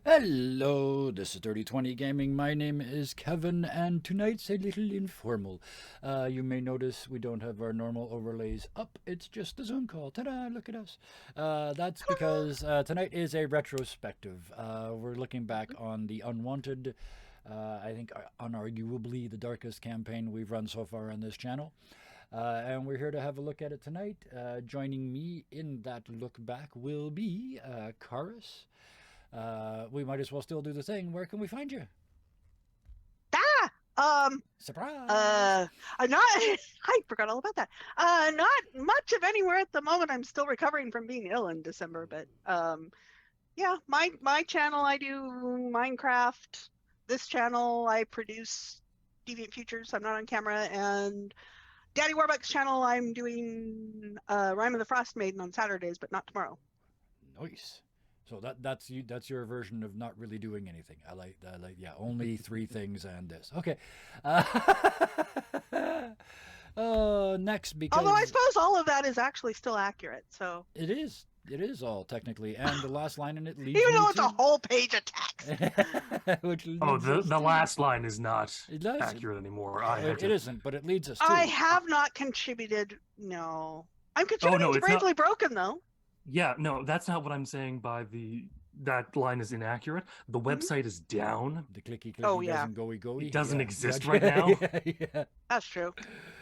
Hello, this is 3020 Gaming. My name is Kevin, and tonight's a little informal. You may notice we don't have our normal overlays up. It's just a Zoom call. Ta-da, look at us. That's because tonight is a retrospective. We're looking back on the Unwanted, I think unarguably the darkest campaign we've run so far on this channel. And we're here to have a look at it tonight. Joining me in that look back will be Karis. We might as well still do the thing. Where can we find you? Surprise! I'm not. I forgot all about that. Not much of anywhere at the moment. I'm still recovering from being ill in December, but yeah, my channel I do Minecraft. This channel I produce Deviant Futures. I'm not on camera, and Daddy Warbucks channel I'm doing Rime of the Frost Maiden on Saturdays, but not tomorrow. Nice. So that's you. That's your version of not really doing anything. I like yeah, only 3 things and this. Okay. Next, because Although I suppose all of that is actually still accurate. So it is. It is all technically, and the last line in it leads even though it's to... a whole page of text. The last line is not accurate anymore. It isn't, but it leads us to... I have not contributed. No, I'm contributing to Bravely Broken though. Yeah, no, that's not what I'm saying by that line is inaccurate. The website is down. The clicky doesn't go. It doesn't exist right now. Yeah. That's true.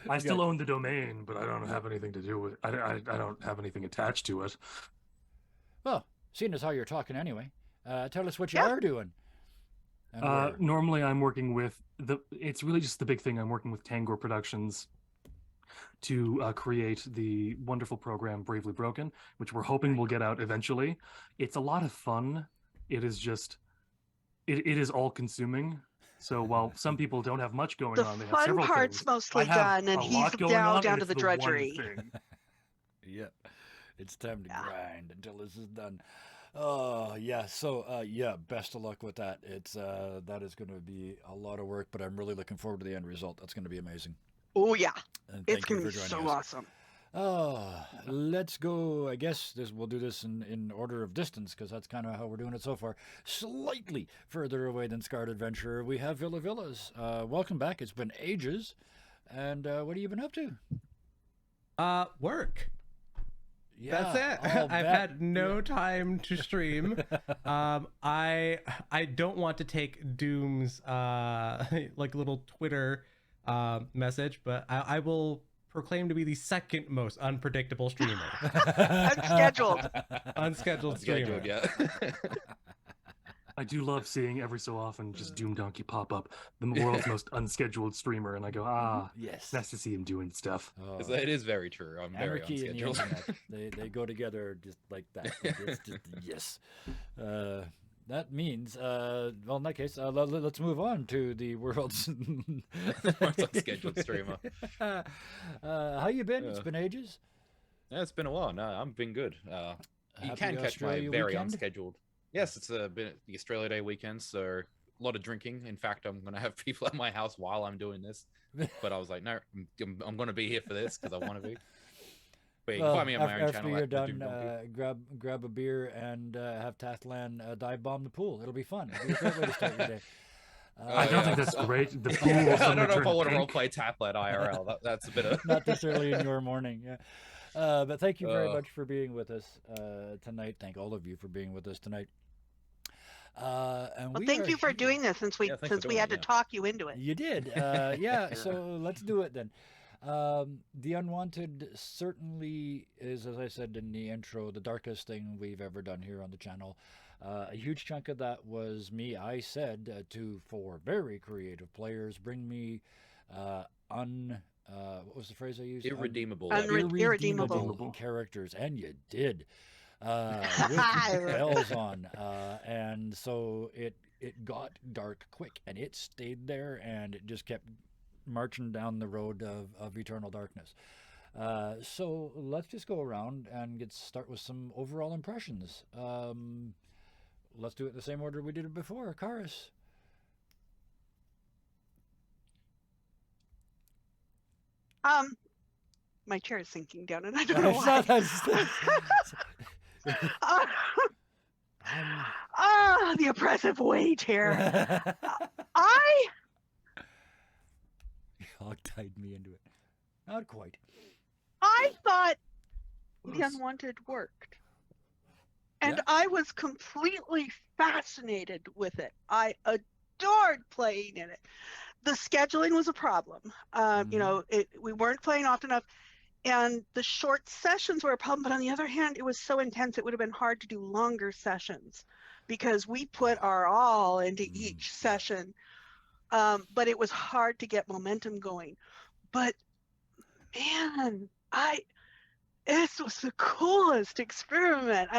I still own the domain, but I don't have anything to do with it. I don't have anything attached to it. Well, seeing as how you're talking anyway, tell us what you are doing. Normally I'm working with it's really just the big thing. I'm working with Tangor Productions to create the wonderful program Bravely Broken, which we're hoping will get out eventually. It's a lot of fun. It is just, it is all consuming. So while some people don't have much going on, they have several fun part's things. mostly done, and he's down to the drudgery. Yep, it's time to grind until this is done. Oh yeah, so yeah, best of luck with that. It's that is going to be a lot of work, but I'm really looking forward to the end result. That's going to be amazing. Oh yeah, it's going to be so awesome. Let's go. I guess we'll do this in order of distance, because that's kind of how we're doing it so far. Slightly further away than Scarred Adventurer, we have Villa Villas. Welcome back. It's been ages. And what have you been up to? Work. Yeah, that's it. I've had no time to stream. I don't want to take Doom's like little Twitter message, but I will proclaim to be the second most unpredictable streamer. Unscheduled streamer. Yeah. I do love seeing every so often just Doom Donkey pop up, the world's most unscheduled streamer, and I go, yes, nice to see him doing stuff. It is very true. I'm Anarchy very unscheduled. they go together just like that. It's just, yes. That means, well, in that case, let's move on to the world's unscheduled streamer. How you been? It's been ages. Yeah, it's been a while. No, I've been good. You can catch Australia my very weekend? unscheduled. Yes, it's been the Australia Day weekend, so a lot of drinking. In fact, I'm going to have people at my house while I'm doing this. But I was like, no, I'm going to be here for this because I want to be. But you can find me on my own channel. After you're done, grab a beer and have Tathlan dive bomb the pool. It'll be fun. It'll be a great way to start your day. I don't think that's great. The pool. I don't know if I want to roleplay Tathlan IRL. That's a bit of not this early in your morning. Yeah. But thank you very much for being with us tonight. Thank all of you for being with us tonight. And thank you for doing this since we had to talk you into it. You did. Yeah. So let's do it then. The Unwanted certainly is, as I said in the intro, the darkest thing we've ever done here on the channel. A huge chunk of that was me. I said to 4 very creative players, bring me what was the phrase I used? Irredeemable. Irredeemable characters, and you did. With bells on, and so it got dark quick, and it stayed there, and it just kept marching down the road of eternal darkness. So let's just go around and start with some overall impressions. Let's do it in the same order we did it before. Karis. My chair is sinking down, and I don't know why. the oppressive weight here. I Hog-tied me into it. Not quite. thought the Unwanted worked. And I was completely fascinated with it. I adored playing in it. The scheduling was a problem. You know, we weren't playing often enough. And the short sessions were a problem. But on the other hand, it was so intense, it would have been hard to do longer sessions because we put our all into each session. But it was hard to get momentum going. But man, this was the coolest experiment.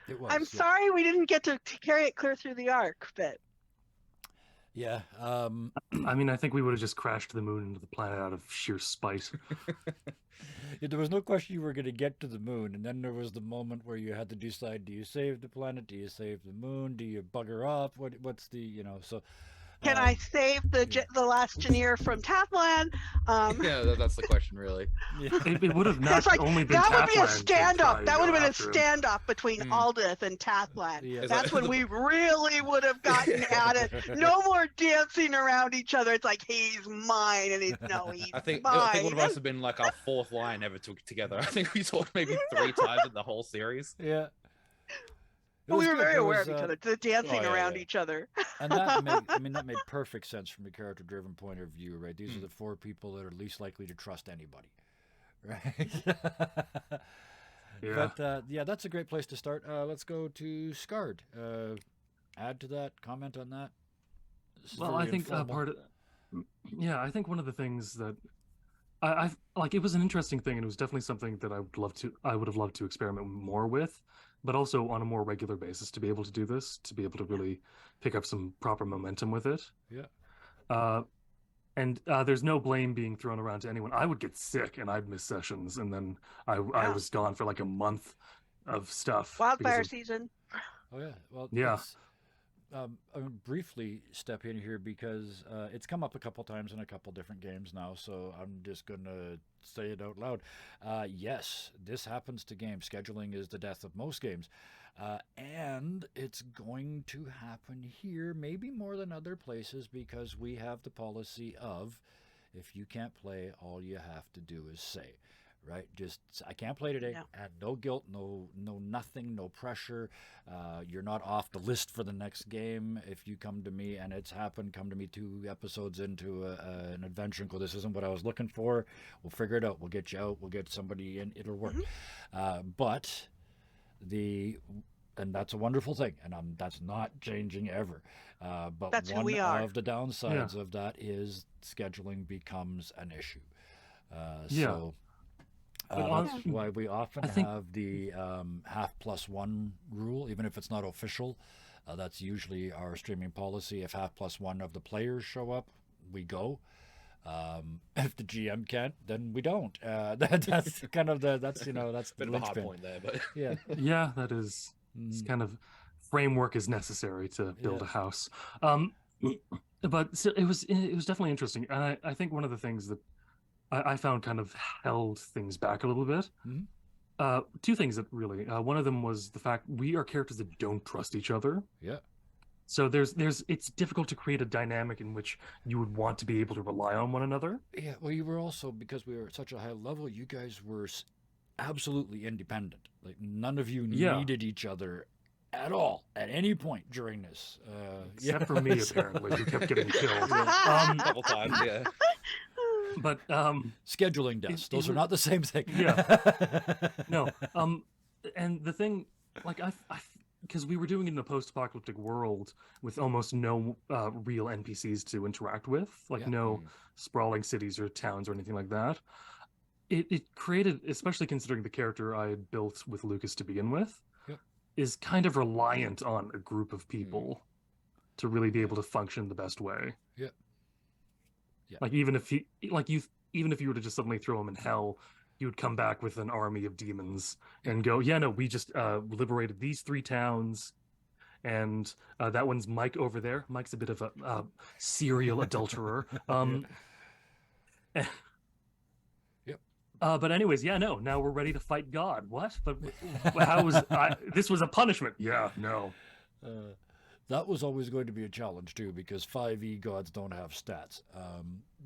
It was. I'm sorry we didn't get to carry it clear through the arc, but Yeah. I mean, I think we would have just crashed the moon into the planet out of sheer spite. There was no question you were going to get to the moon, and then there was the moment where you had to decide: do you save the planet? Do you save the moon? Do you bugger off? What's the so? can I save the last Janir from Tathlan? Yeah, that's the question, really. Yeah. It would have not Like, only been that would be a Tathlan to try standoff. and That go would have been a after him. standoff between Aldith and Tathlan. Yeah. That's when we really would have gotten at it. No more dancing around each other. It's like he's mine, and he's he's I think mine. one of us have been like our fourth line ever together. I think we talked maybe 3 times in the whole series. Yeah. But we were very aware of each other, the dancing around each other. And that made perfect sense from a character-driven point of view, right? These are the 4 people that are least likely to trust anybody, right? Yeah. But that's a great place to start. Let's go to Scarred. Add to that, comment on that. Well, I think I think one of the things that I like, it was an interesting thing, and it was definitely something that I would have loved to experiment more with, but also on a more regular basis to be able to do this, to be able to really pick up some proper momentum with it. Yeah. And there's no blame being thrown around to anyone. I would get sick and I'd miss sessions, and then I was gone for like a month of stuff. Wildfire season. Oh yeah. Well, yeah. I'm gonna briefly step in here because it's come up a couple times in a couple different games now, so I'm just gonna say it out loud. Yes, this happens to games. Scheduling is the death of most games, and it's going to happen here, maybe more than other places, because we have the policy of, if you can't play, all you have to do is say. Right, just I can't play today. And no guilt, no nothing, no pressure. You're not off the list for the next game. If you come to me, and it's happened, come to me 2 episodes into an adventure and go, this isn't what I was looking for. We'll figure it out. We'll get you out. We'll get somebody in. It'll work. But and that's a wonderful thing, and that's not changing ever. But that's one who we are. of the downsides of that is scheduling becomes an issue. So. That's why we often have the half plus 1 rule, even if it's not official. That's usually our streaming policy. If half plus 1 of the players show up, we go. If the GM can't, then we don't. That's kind of that's the bit of a hard point there, but yeah, that is it's kind of framework is necessary to build a house. But so it was definitely interesting, and I think one of the things that I found kind of held things back a little bit. 2 things that really, one of them was the fact we are characters that don't trust each other. Yeah. So it's difficult to create a dynamic in which you would want to be able to rely on one another. Yeah. Well, you were also, because we were at such a high level, you guys were absolutely independent. Like none of you needed each other at all at any point during this. Except for me, apparently, who kept getting killed. a couple times, yeah. But scheduling deaths, those are not the same thing. No. And the thing, like because we were doing it in a post-apocalyptic world with almost no real NPCs to interact with, like no sprawling cities or towns or anything like that. It created, especially considering the character I had built with Lucas to begin with, is kind of reliant on a group of people to really be able to function the best way. Yeah. Like even if you were to just suddenly throw him in hell, you would come back with an army of demons and go, we just liberated these 3 towns, and that one's Mike over there. Mike's a bit of a serial adulterer. But anyways, now we're ready to fight God. What? But how was this was a punishment? Yeah, no. That was always going to be a challenge too, because 5e gods don't have stats.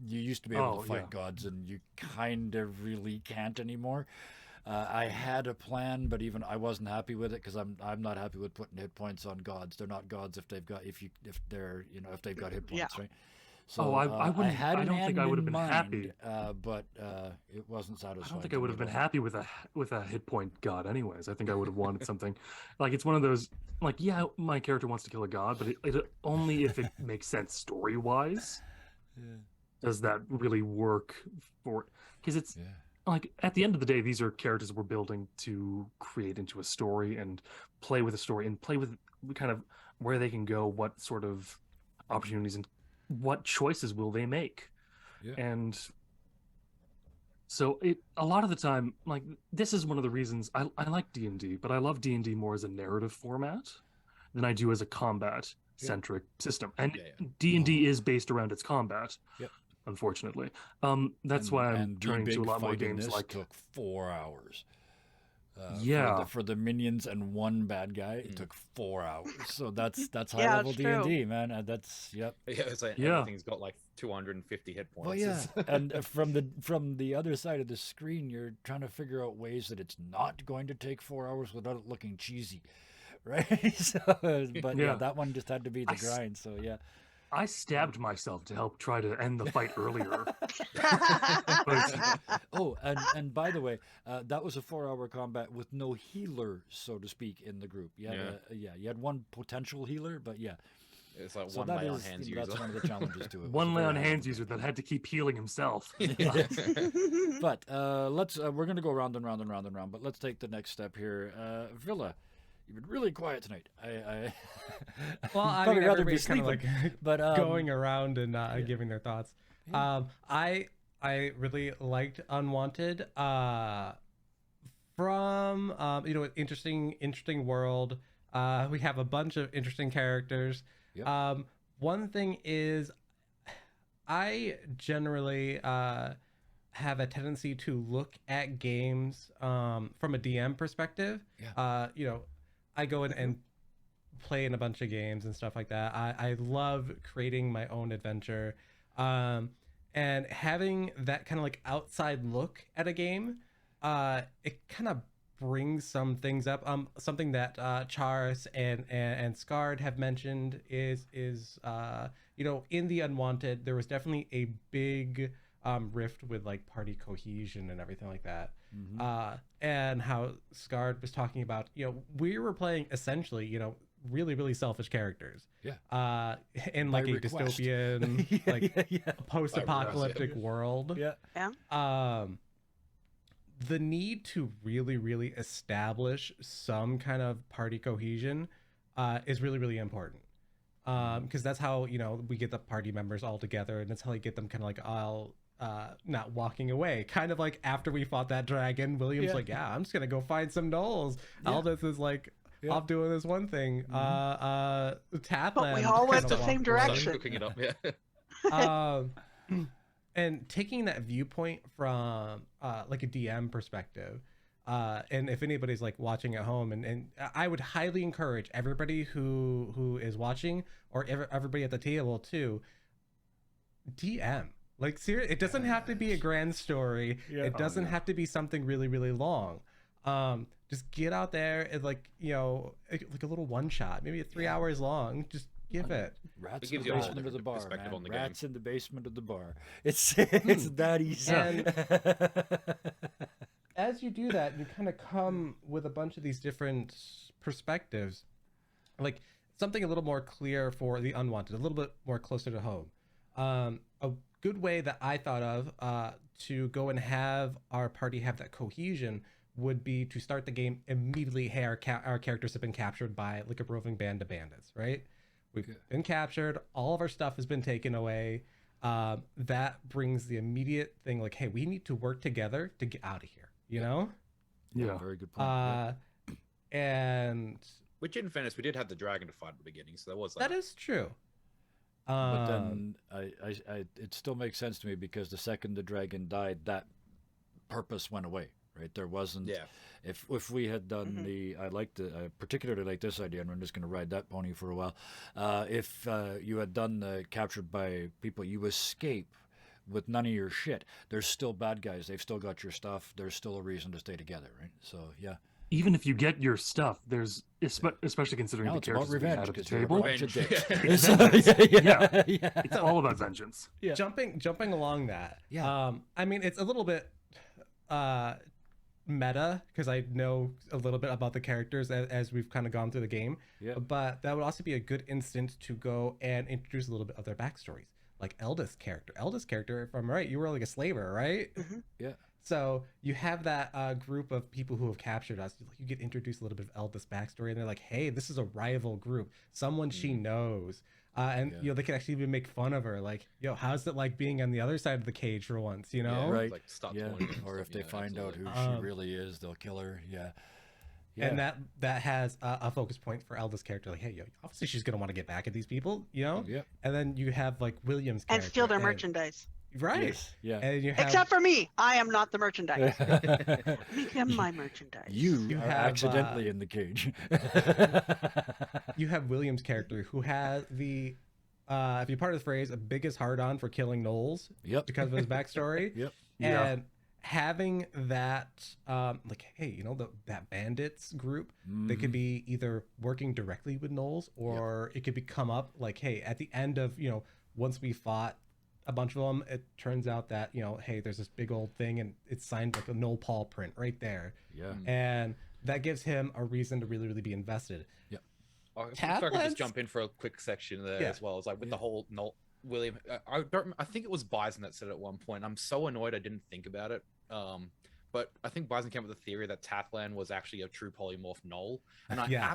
You used to be able to fight gods, and you kind of really can't anymore. I had a plan, but even I wasn't happy with it, because I'm not happy with putting hit points on gods. They're not gods if they've got if they've got hit points, right? So I wouldn't. had I don't think I would have been happy. but it wasn't satisfying. I don't think I would have been happy with a hit point god. Anyways, I think I would have wanted something like it's one of those like my character wants to kill a god, but it only if it makes sense story wise. Yeah. Does that really work for? Because it's like at the end of the day, these are characters we're building to create into a story and play with a story and play with kind of where they can go, what sort of opportunities and what choices will they make. And so a lot of the time, like this is one of the reasons I like D&D, but I love D&D more as a narrative format than I do as a combat centric system. And D&D is based around its combat. Unfortunately, that's why I'm turning to a lot more games. Like took 4 hours. For the minions and one bad guy, it took 4 hours. So that's high level D&D, man. That's it's like everything's got like 250 hit points. Well, yeah, and from the other side of the screen, you're trying to figure out ways that it's not going to take 4 hours without it looking cheesy, right? So, but that one just had to be the grind. So I stabbed myself to help try to end the fight earlier. And by the way, that was a 4-hour combat with no healer, so to speak, in the group. You had one potential healer, but it's like one lay on hands user. That's one of the challenges to it. One lay on hands user that had to keep healing himself. But let's we're going to go round and round and round and round. But let's take the next step here, Villa. You've been really quiet tonight. I mean, rather be sleeping, kind of like but going around and giving their thoughts. I really liked Unwanted. From interesting world. We have a bunch of interesting characters. One thing is, I generally have a tendency to look at games from a DM perspective. I go in and play in a bunch of games and stuff like that. I love creating my own adventure. And having that kind of like outside look at a game, it kind of brings some things up. Something that Charis and Scarred have mentioned is in the Unwanted, there was definitely a big rift with like party cohesion and everything like that. And how Scarred was talking about, we were playing essentially, really, really selfish characters. In like a dystopian, post-apocalyptic world. The need to really, really establish some kind of party cohesion is really, really important. Because that's how, we get the party members all together, and that's how you get them kind of like all not walking away. Kind of like after we fought that dragon, William's like, I'm just gonna go find some gnolls. Aldous is like off doing this one thing. Tapland, but we all went the same direction. Cooking it up, and taking that viewpoint from like a DM perspective, and if anybody's like watching at home, and I would highly encourage everybody who is watching, or everybody at the table too, DM. Like, seriously, it doesn't have to be a grand story. It doesn't have to be something really, really long. Just get out there and like a little one shot, maybe 3 hours long. Just give it. Rats in the basement of the bar, man. Rats in the basement of the bar. It's that easy. And as you do that, you kind of come with a bunch of these different perspectives, like something a little more clear for the Unwanted, a little bit more closer to home. A good way that I thought of to go and have our party have that cohesion would be to start the game immediately. Hey, our characters have been captured by like a roving band of bandits, right? We've been captured. All of our stuff has been taken away. That brings the immediate thing like, hey, we need to work together to get out of here, you know? Yeah, very good point. And which, in fairness, we did have the dragon to fight at the beginning, so that was that is true. But then it still makes sense to me, because the second the dragon died, that purpose went away, right? There wasn't. Yeah. If we had done I particularly like this idea, and I'm just going to ride that pony for a while. If you had done the captured by people, you escape with none of your shit. There's still bad guys. They've still got your stuff. There's still a reason to stay together, right? So yeah. Even if you get your stuff, there's especially considering Now the it's about characters we had revenge at the 'cause you're a table. bunch of Revenge. dicks. Yeah. It's all about vengeance. Yeah. Jumping along that. Yeah. I mean, it's a little bit meta because I know a little bit about the characters as we've kind of gone through the game. Yeah. But that would also be a good instant to go and introduce a little bit of their backstories. Like Elda's character. Elda's character, if I'm right, you were like a slaver, right? Yeah. So you have that group of people who have captured us. You get introduced a little bit of Elda's backstory, and they're like, "Hey, this is a rival group, someone she knows," and Yeah. you know they can actually even make fun of her, like, "Yo, how's it like being on the other side of the cage for once?" You know? Right. Like start Yeah. taunting and Or stuff. if they Yeah, find out who absolutely. she really is, they'll kill her. Yeah. And that has a focus point for Elda's character, like, "Hey, yo, obviously she's gonna want to get back at these people," you know? Yeah. And then you have like William's And character, steal their merchandise. right? Yes. Yeah. And you have Except for me, I am not the merchandise. Make them my merchandise. You are have, accidentally in the cage. you have William's character who has the if you part of the phrase, a biggest hard on for killing Knowles Yep. because of his backstory. Yep. Yeah. And having that like, hey, you know, that bandits group, they could be either working directly with Knowles, or it could come up like, hey, at the end of, you know, once we fought a bunch of them, it turns out that, you know, hey, there's this big old thing and it's signed like a Noel Paul print right there. Yeah. And that gives him a reason to really be invested. If I could Tadlands? just jump in for a quick section there Yeah. as well. It's like with the whole William. I think it was Bison that said it at one point. I'm so annoyed I didn't think about it. But I think Bison came up with the theory that Tathlan was actually a true polymorph Knoll, and I Yeah.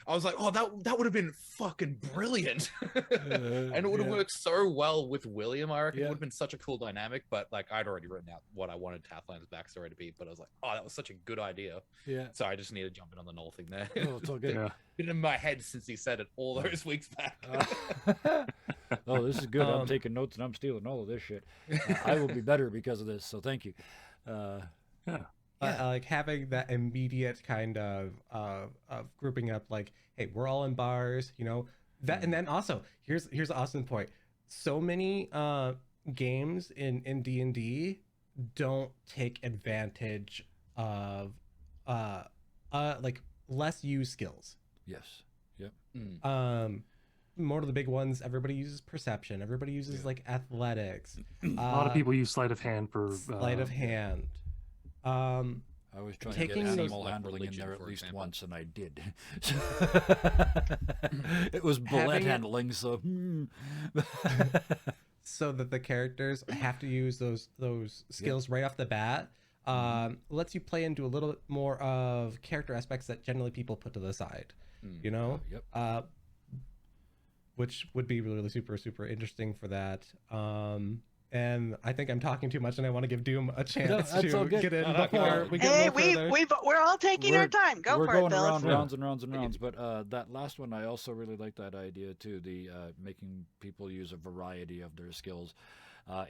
I was like, oh, that would have been fucking brilliant, and it would have worked so well with William. I reckon it would have been such a cool dynamic. But like, I'd already written out what I wanted Tathlan's backstory to be, but I was like, oh, that was such a good idea. Yeah. So I just need to jump in on the Knoll thing there. Oh, it's all good. Yeah. Been in my head since he said it all those weeks back. Oh, this is good. I'm Um, taking notes and I'm stealing all of this shit. I will be better because of this. So thank you. Like having that immediate kind of grouping up, like, hey, we're all in bars, you know, that. And then also here's an awesome point. So many games in D&D don't take advantage of like less used skills. Yes. Yep. More of the big ones, everybody uses perception, everybody uses like athletics. A lot of people use sleight of hand for sleight of hand. I was trying to Taking get those- animal like handling in religion, there at for least example. once, and I did. It was bullet Having it- handling, so. So that the characters have to use those skills right off the bat. Lets you play into a little bit more of character aspects that generally people put to the side, you know. Yep. Which would be really super interesting for that. And I think I'm talking too much, and I want to give Doom a chance that's all to good. get in No, no, before no. we get Hey, a little further. we're all taking our time. Go We're for it, going Phyllis. around Yeah. rounds and rounds and rounds. But that last one, I also really like that idea too. The making people use a variety of their skills.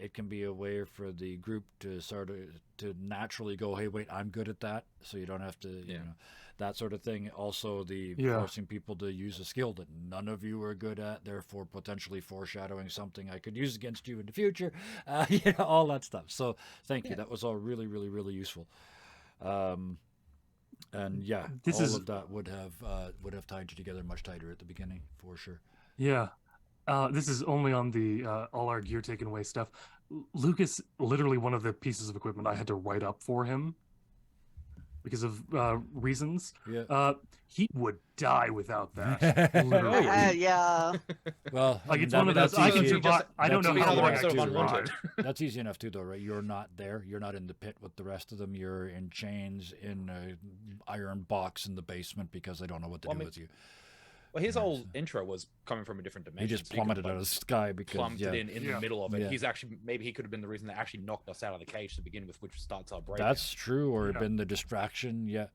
It can be a way for the group to sort of to naturally go, hey, wait, I'm good at that, so you don't have to, you know, that sort of thing. Also, the forcing people to use a skill that none of you are good at, therefore potentially foreshadowing something I could use against you in the future. You know, all that stuff. So thank you. That was all really, really, really useful. And yeah, This all is- of that would have tied you together much tighter at the beginning, for sure. Yeah. This is only on the all our gear taken away stuff. Lucas, literally one of the pieces of equipment I had to write up for him because of reasons. Yeah. He would die without that. Literally. Yeah. Well, Like, I mean, it's one of those, that's I can easy. survive. I don't that's know easy how enough long I episode can of survive. Unwanted. That's easy enough too, though, right? You're not there. You're not in the pit with the rest of them. You're in chains in a iron box in the basement because they don't know what to Well, I do mean, with you. Well, his whole intro was coming from a different He dimension. just so you could, plummeted like, out of the sky because plummeted in Yeah. the middle of it. Yeah. He's actually, maybe he could have been the reason that actually knocked us out of the cage to begin with, which starts our break. that's true, or Yeah. been the distraction. Yeah.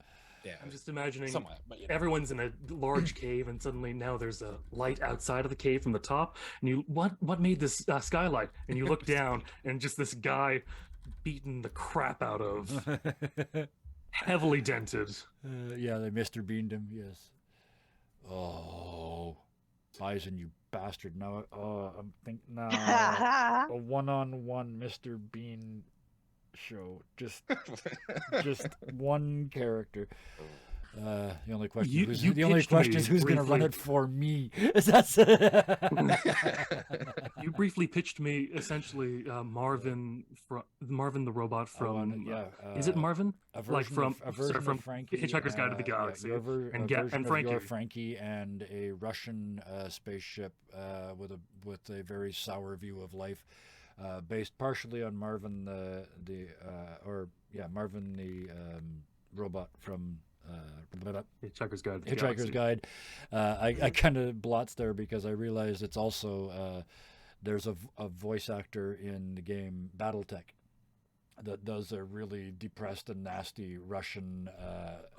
yeah, I'm just imagining something like that, but, you know. everyone's in a large cave, and suddenly now there's a light outside of the cave from the top. And you, what made this skylight? And you look down, and just this guy beaten the crap out of, heavily dented. Yeah, they Mr. Beaned him. Yes. Oh, Bison, you bastard! Now, I'm thinking now a one-on-one Mr. Bean show. Just one character. The only question, the only question is who's going to run it for me? That's You briefly pitched me essentially Marvin from Marvin the robot from is it Marvin? Like from Frankie, Hitchhiker's Guide to the Galaxy, and Frankie. Your Frankie, and a Russian spaceship with a very sour view of life, based partially on Marvin Marvin the robot from Hitchhiker's Guide. Hitchhiker's Guide. I kind of blots there because I realized it's also there's a voice actor in the game BattleTech that does a really depressed and nasty Russian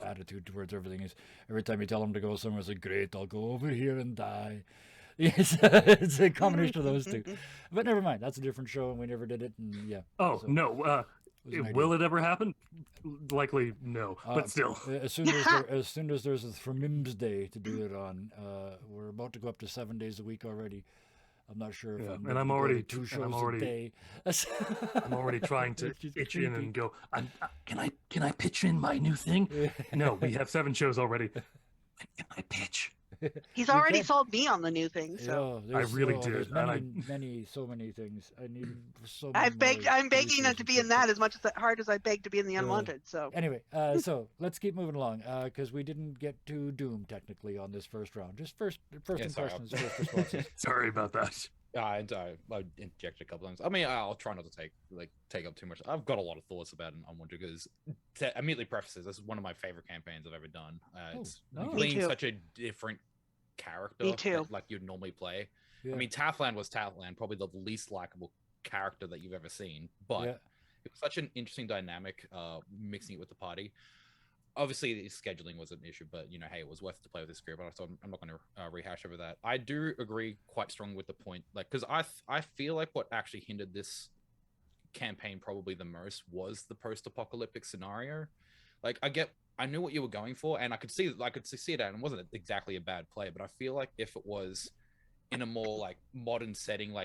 attitude towards everything. Is every time you tell him to go somewhere, it's like, great, I'll go over here and die. It's a combination of those two. But never mind, that's a different show, and we never did it. And yeah. Oh, so. No. Will it ever happen? Likely no, but still. As soon as there's a Thromims Day to do it on, we're about to go up to 7 days a week already. I'm not sure if I'm already 2 shows a day. I'm already trying to pitch in and go. Can I pitch in my new thing? No, we have 7 shows already. When can I pitch? He's already sold me on the new thing, so I really did. So many things. I need so. I'm begging them to be in that as hard as I beg to be in the Unwanted. So anyway, so let's keep moving along because we didn't get to Doom technically on this first round. Just first impressions, first responses. Sorry about that. I interjected a couple times. I mean, I'll try not to take up too much. I've got a lot of thoughts about Unwanted because to immediately prefaces, this is one of my favorite campaigns I've ever done. It's playing such a different character like you'd normally play. I mean, Tathland was Tathland, probably the least likable character that you've ever seen, but it was such an interesting dynamic mixing it with the party. Obviously the scheduling was an issue, but hey, it was worth it to play with this group. So I'm not going to rehash over that. I do agree quite strongly with the point, because I feel like what actually hindered this campaign probably the most was the post-apocalyptic scenario. Like, I knew what you were going for, and I could see it, and it wasn't exactly a bad play, but I feel like if it was in a more modern setting,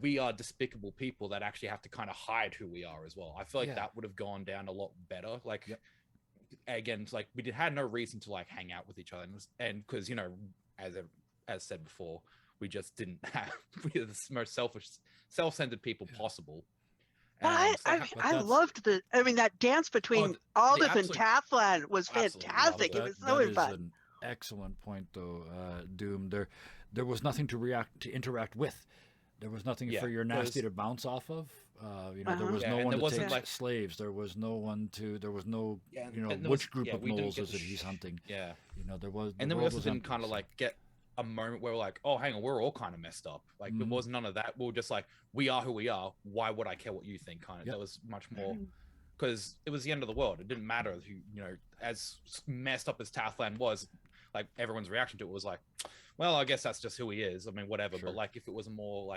we are despicable people that actually have to kind of hide who we are as well. I feel like that would have gone down a lot better. Again, we had no reason to hang out with each other, and because as said before, we just didn't have. We are the most selfish, self-centered people possible. But I loved that dance between Aldous and Tathland was fantastic. It was so fun. An excellent point, though, Doom. There was nothing to interact with. There was nothing for your nasty to bounce off of. There was no one to take slaves. There was no one to. There was no. Which group of gnolls is it he's hunting? Yeah. There was. And then we also didn't kind of get a moment where we're like, oh, hang on, we're all kind of messed up. There was none of that. We were just we are who we are. Why would I care what you think? Kind of. That was much more. Because it was the end of the world. It didn't matter who, as messed up as Tathland was, everyone's reaction to it was well, I guess that's just who he is. I mean, whatever. Sure. But if it was more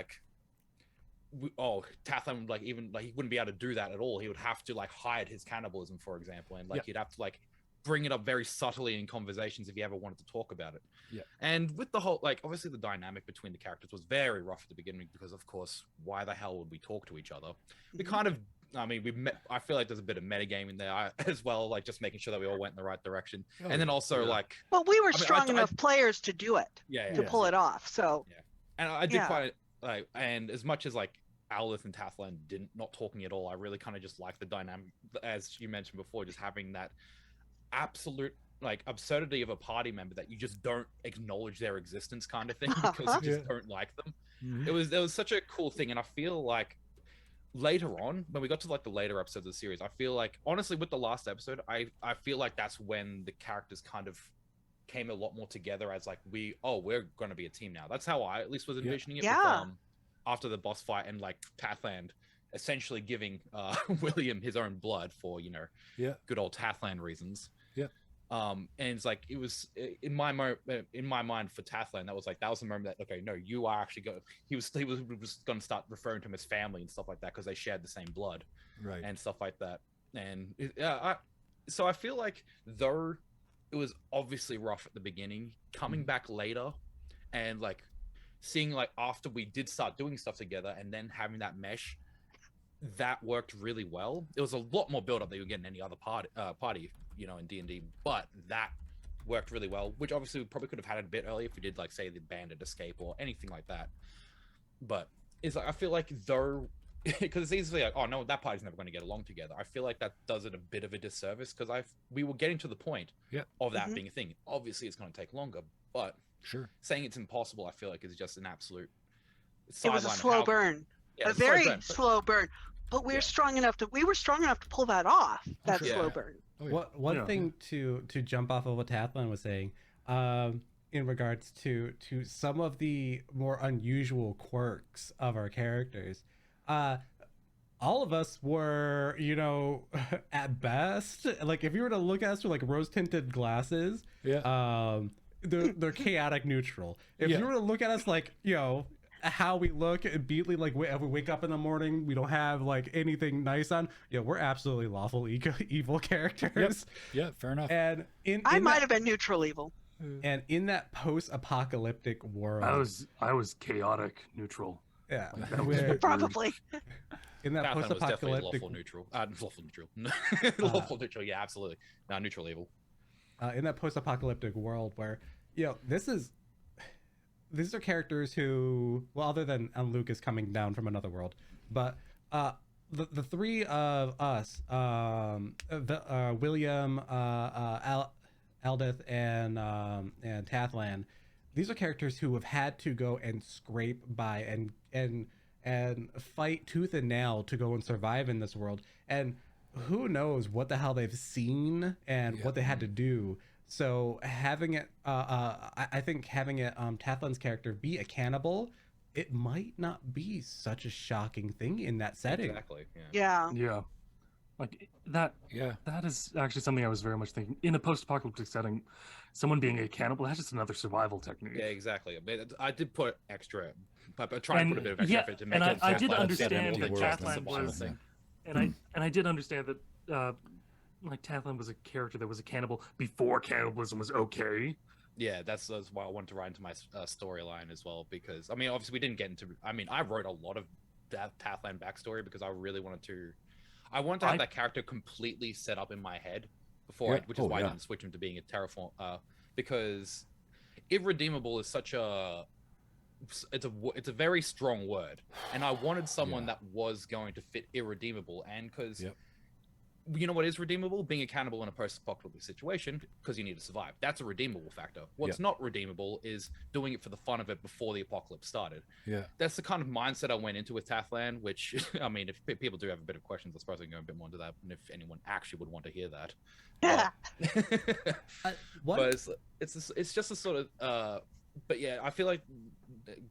Tathland would he wouldn't be able to do that at all. He would have to hide his cannibalism, for example, and he'd have to bring it up very subtly in conversations if he ever wanted to talk about it. Yeah. And with the whole obviously the dynamic between the characters was very rough at the beginning because of course why the hell would we talk to each other? We kind of I feel like there's a bit of metagaming there as well, just making sure that we all went in the right direction. And then also well, we were strong enough players to do it, to pull it off. So and I did quite and as much as Aldous and Tathland didn't not talking at all, I really kind of just like the dynamic, as you mentioned before, just having that absolute absurdity of a party member that you just don't acknowledge their existence kind of thing because you just don't like them. It was such a cool thing, and I feel later on when we got to the later episodes of the series, I feel honestly with the last episode, I feel that's when the characters kind of came a lot more together as we're going to be a team now. That's how I at least was envisioning it. With, after the boss fight and Tathland essentially giving William his own blood for good old Tathland reasons. And it's like it was in my mind for Tathlan, that was the moment that, okay, no, you are actually going. He was going to start referring to him as family and stuff like that because they shared the same blood, Right. and stuff like that. And so I feel like, though it was obviously rough at the beginning, coming back later, and like seeing like after we did start doing stuff together, and then having that mesh, that worked really well. It was a lot more build up than you would get in any other party, in D&D, but that worked really well, which obviously we probably could have had it a bit earlier if we did, like, say, the bandit escape or anything like that. But it's like, I feel like, though, because it's easily like, oh no, that party's never going to get along together. I feel like that does it a bit of a disservice, because we were getting to the point of that being a thing. Obviously it's going to take longer, but Sure. saying it's impossible, I feel like, is just an absolute It was a slow burn. Yeah, A very slow burn. But we were strong enough to pull that off. That slow burn. Oh, yeah. One thing to jump off of what Tathlan was saying, in regards to some of the more unusual quirks of our characters, all of us were, at best, like if you were to look at us through like rose tinted glasses, they're chaotic neutral. If you were to look at us like, how we look immediately, like if we wake up in the morning, we don't have like anything nice on, we're absolutely lawful evil characters. Yeah, fair enough. And I might have been neutral evil. And in that post-apocalyptic world, I was chaotic neutral. Yeah, probably. In that post-apocalyptic, lawful neutral, lawful neutral. Yeah, absolutely. No, neutral evil. In that post-apocalyptic world where, these are characters who, well, other than Lucas coming down from another world, but the three of us, William, Aldith, and Tathlan, these are characters who have had to go and scrape by and fight tooth and nail to go and survive in this world, and who knows what the hell they've seen and what they had to do. So having it, I think having it, Tathlan's character be a cannibal, it might not be such a shocking thing in that setting. Exactly. Yeah. Like that. Yeah, that is actually something I was very much thinking. In a post-apocalyptic setting, someone being a cannibal, that's just another survival technique. Yeah, exactly. I did put extra, but try and put a bit of extra effort to make it. I did understand that Tathlan was, and I did understand that. Like Tathlan was a character that was a cannibal before cannibalism was okay. Yeah, that's why I wanted to write into my storyline as well, because I mean, obviously we didn't get into. I mean, I wrote a lot of that Tathlan backstory because I really wanted to. I wanted to have that character completely set up in my head before, which is why I didn't switch him to being a terraform. Because irredeemable is such a. It's a very strong word, and I wanted someone that was going to fit irredeemable, and because. You know what is redeemable? Being a cannibal in a post-apocalyptic situation, because you need to survive. That's a redeemable factor. What's not redeemable is doing it for the fun of it before the apocalypse started. Yeah, that's the kind of mindset I went into with Tathlan, which, I mean, if people do have a bit of questions, I suppose I can go a bit more into that, and if anyone actually would want to hear that. But it's just a sort of... but yeah, I feel like,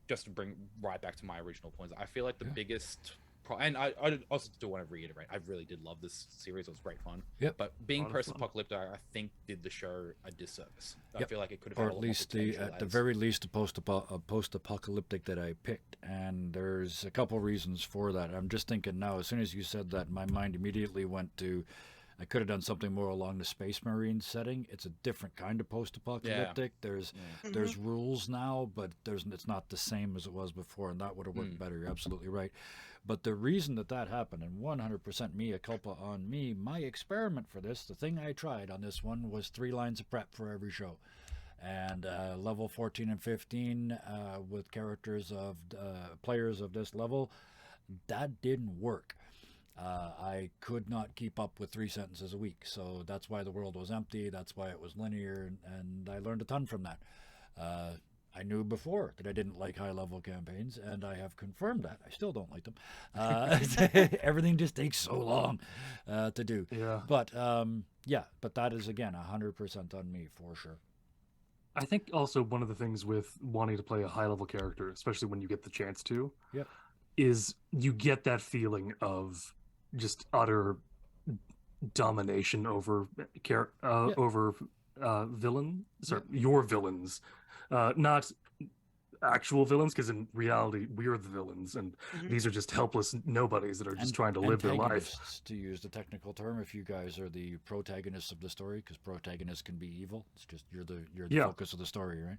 just to bring right back to my original points, I feel like the biggest... And I also do want to reiterate, I really did love this series. It was great fun. But being post-apocalyptic, I think, did the show a disservice. I feel like it could have, or at least at the very least, a post-apocalyptic that I picked. And there's a couple reasons for that. I'm just thinking now, as soon as you said that, my mind immediately went to, I could have done something more along the Space Marine setting. It's a different kind of post-apocalyptic. There's rules now, but it's not the same as it was before, and that would have worked better. You're absolutely right. But the reason that happened, and 100% mea culpa on me, my experiment for this, the thing I tried on this one was 3 lines of prep for every show. And level 14 and 15 with characters of players of this level, that didn't work. I could not keep up with 3 sentences a week, so that's why the world was empty, that's why it was linear, and I learned a ton from that. I knew before that I didn't like high-level campaigns, and I have confirmed that. I still don't like them. Everything just takes so long to do. Yeah. But that is, again, 100% on me, for sure. I think also one of the things with wanting to play a high-level character, especially when you get the chance to, is you get that feeling of just utter domination over your villains, not actual villains, because in reality we're the villains, and these are just helpless nobodies that are just trying to live their life. Antagonists, to use the technical term, if you guys are the protagonists of the story, because protagonists can be evil. It's just you're the focus of the story, right?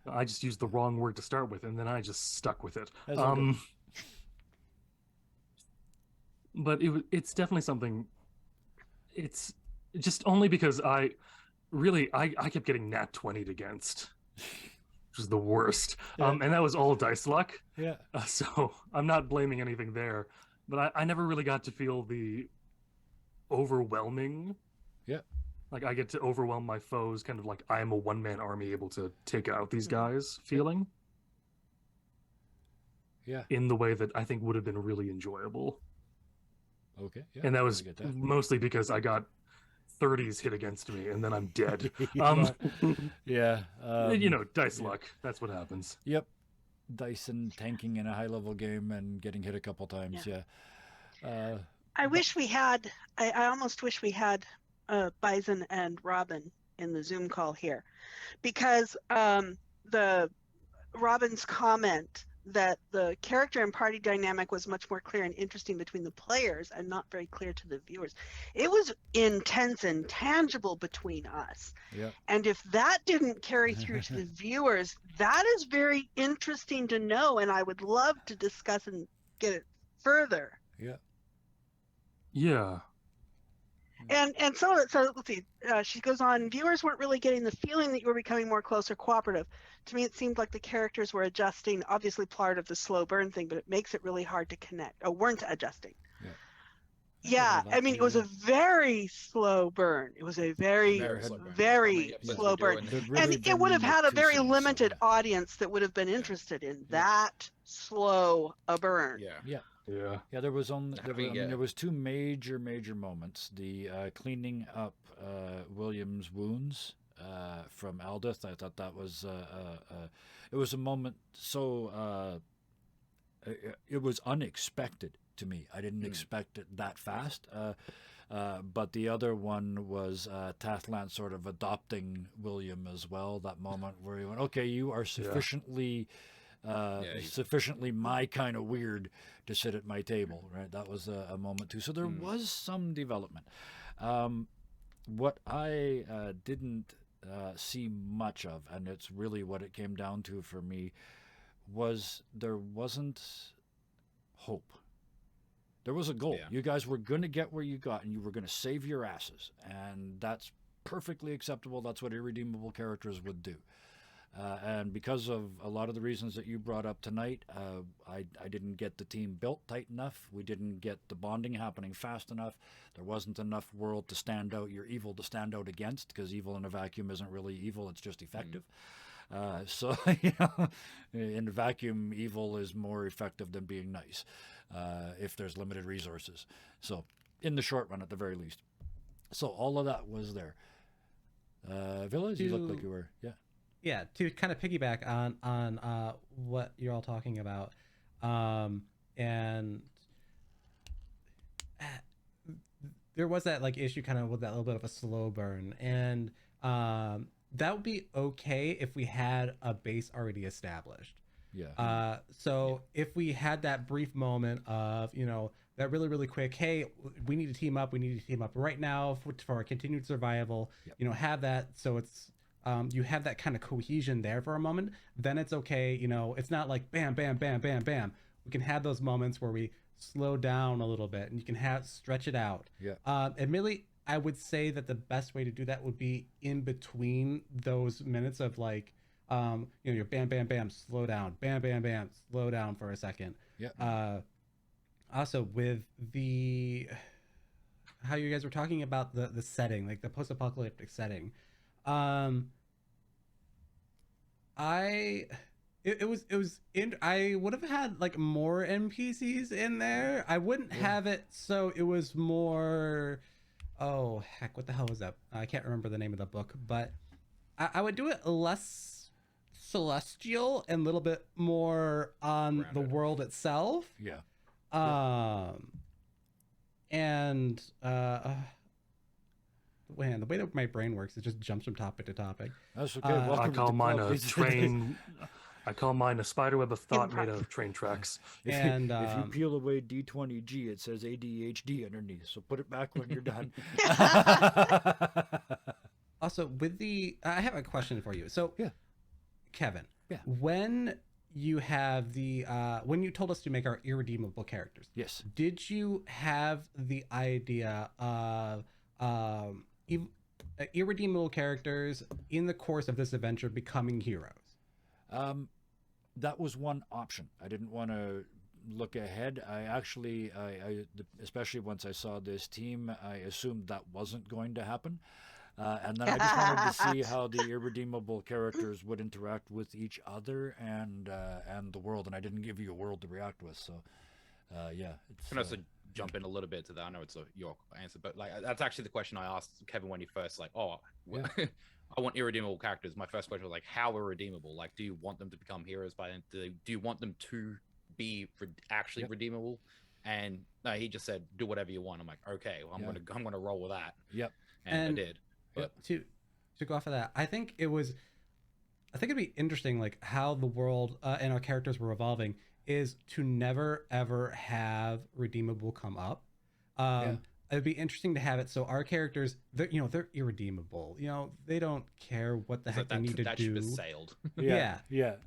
I just used the wrong word to start with, and then I just stuck with it. That's all good. But it's definitely something. It's just only because I kept getting nat 20'd against, which was the worst. Yeah. And that was all dice luck. Yeah. So I'm not blaming anything there, but I never really got to feel the overwhelming. Yeah. Like I get to overwhelm my foes, kind of like I am a one-man army able to take out these guys feeling. Yeah. In the way that I think would have been really enjoyable. Okay. Yeah. And that was mostly because I got 30s hit against me, and then I'm dead. Yeah. Dice luck. That's what happens. Yep. Dice and tanking in a high-level game and getting hit a couple times. Yeah. I wish we had. I almost wish we had Bison and Robin in the Zoom call here, because the Robin's comment that the character and party dynamic was much more clear and interesting between the players and not very clear to the viewers. It was intense and tangible between us. Yeah. And if that didn't carry through to the viewers, that is very interesting to know, and I would love to discuss and get it further. Yeah. Yeah. And so let's see. She goes on. Viewers weren't really getting the feeling that you were becoming more close or cooperative. To me, it seemed like the characters were adjusting. Obviously, part of the slow burn thing, but it makes it really hard to connect. Or weren't adjusting. Yeah. I mean, it was a very slow burn. It was a very slow burn, and it would have had a very limited audience that would have been interested in that slow a burn. Yeah. Yeah, there was two major moments. The cleaning up William's wounds from Aldith. I thought that was it was a moment so it was unexpected to me. I didn't expect it that fast. But the other one was Tathlan sort of adopting William as well. That moment where he went, "Okay, you are sufficiently." Sufficiently my kind of weird to sit at my table, right? That was a moment too. So there was some development. What I didn't see much of, and it's really what it came down to for me, was there wasn't hope. There was a goal. Yeah. You guys were going to get where you got, and you were going to save your asses, and that's perfectly acceptable. That's what irredeemable characters would do. And because of a lot of the reasons that you brought up tonight, I didn't get the team built tight enough. We didn't get the bonding happening fast enough. There wasn't enough world to stand out, your evil to stand out against, because evil in a vacuum isn't really evil, it's just effective. So, in a vacuum, evil is more effective than being nice if there's limited resources. So, in the short run, at the very least. So, all of that was there. Villas, you look like you were, Yeah, to kind of piggyback on what you're all talking about, and there was that like issue kind of with that little bit of a slow burn, and that would be okay if we had a base already established. Yeah. So if we had that brief moment of that really quick, hey, we need to team up. We need to team up right now for our continued survival. Yep. Have that so it's. You have that kind of cohesion there for a moment, then it's okay. It's not like bam, bam, bam, bam, bam. We can have those moments where we slow down a little bit and you can stretch it out. Yeah. Admittedly, I would say that the best way to do that would be in between those minutes of like, your bam, bam, bam, slow down, bam, bam, bam, slow down for a second. Yeah. Also with how you guys were talking about the setting, like the post-apocalyptic setting. I would have had like more NPCs in there. I wouldn't have it so it was more, oh heck, what the hell was that? I can't remember the name of the book, but I would do it less celestial and a little bit more on the world itself. Yeah. And Man, the way that my brain works, it just jumps from topic to topic. That's okay. I I Welcome to call the mine club. a train. I call mine a spiderweb of thought made Improv. of train tracks. And If you peel away D20G, it says ADHD underneath. So put it back when you're done. also with the, I have a question for you. So, Yeah. Kevin, Yeah. when you have the, when you told us to make our irredeemable characters, Yes. did you have the idea of irredeemable characters in the course of this adventure becoming heroes? That was one option. I didn't want to look ahead. I actually, especially once I saw this team, I assumed that wasn't going to happen. And then I just wanted to see how the irredeemable characters would interact with each other and the world. And I didn't give you a world to react with. So, yeah. It's, Can I also jump in a little bit to that? I know it's your answer, but like that's actually the question I asked Kevin when he first like, I want irredeemable characters. My first question was like, how irredeemable? Like, do you want them to become heroes by then? Do you want them to be actually redeemable? And no, he just said, do whatever you want. I'm like, okay, well, I'm gonna roll with that. Yep. And I did. But to go off of that, I think it'd be interesting, like how the world and our characters were evolving, is to never ever have redeemable come up. It'd be interesting to have it so our characters, they're irredeemable. They don't care what the heck they need to that do. ship has sailed. Yeah.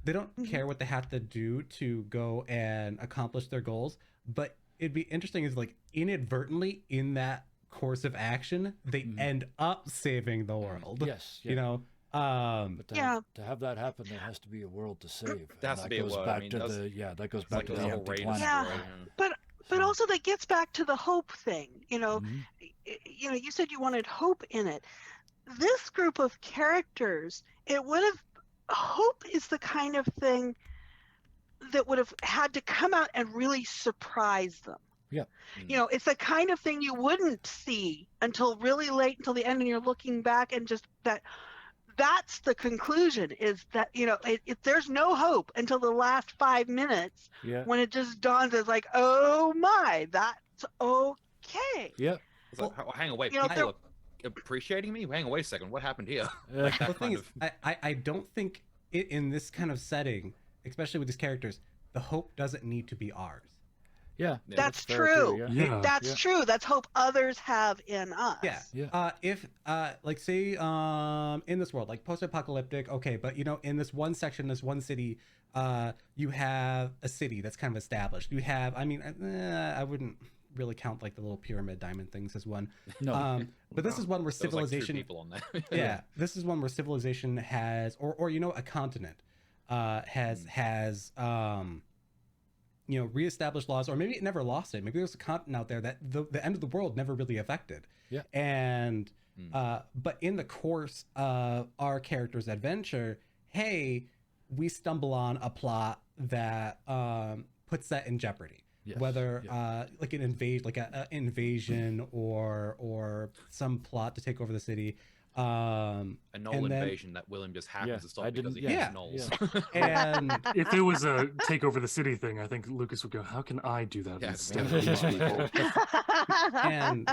They don't Mhm. care what they have to do to go and accomplish their goals. But it'd be interesting is like inadvertently in that course of action, they Mhm. end up saving the world. Yes. Yeah. But to have that happen, there has to be a world to save. There has to be a world. I mean, That goes It's back like to the the whole empty raid planet. Yeah. story. But also that gets back to the hope thing. Mhm. You said you wanted hope in it. This group of characters, hope is the kind of thing that would have had to come out and really surprise them. Yeah. It's the kind of thing you wouldn't see until really late, until the end, and you're looking back and just that's the conclusion, is that there's no hope until the last 5 minutes, Yeah. when it just dawns as like, oh my, that's okay. Yeah. It's like, hang on, wait, you know, people are appreciating me? Hang on, wait a second, what happened here? Like The thing is, I don't think in this kind of setting, especially with these characters, the hope doesn't need to be ours. Yeah. That's fair true. too, Yeah. That's true. That's hope others have in us. Yeah. Yeah. If like say in this world, like post-apocalyptic, okay, but in this one section, this one city, you have a city that's kind of established. You have, I wouldn't really count like the little pyramid diamond things as one. No. But this is one where There was, like, 2 civilization people on there. yeah, this is one where civilization has or a continent has reestablished laws, or maybe it never lost it. Maybe there's a continent out there that the end of the world never really affected. Yeah. And but in the course of our character's adventure, hey, we stumble on a plot that puts that in jeopardy. Yes. Whether like an invasion or some plot to take over the city. A null and then- invasion that William just happens Yeah, to stop I because didn't- he yeah, has nulls. And If it was a take over the city thing, I think Lucas would go, "How can I do that Yeah, instead of yeah. these people?" and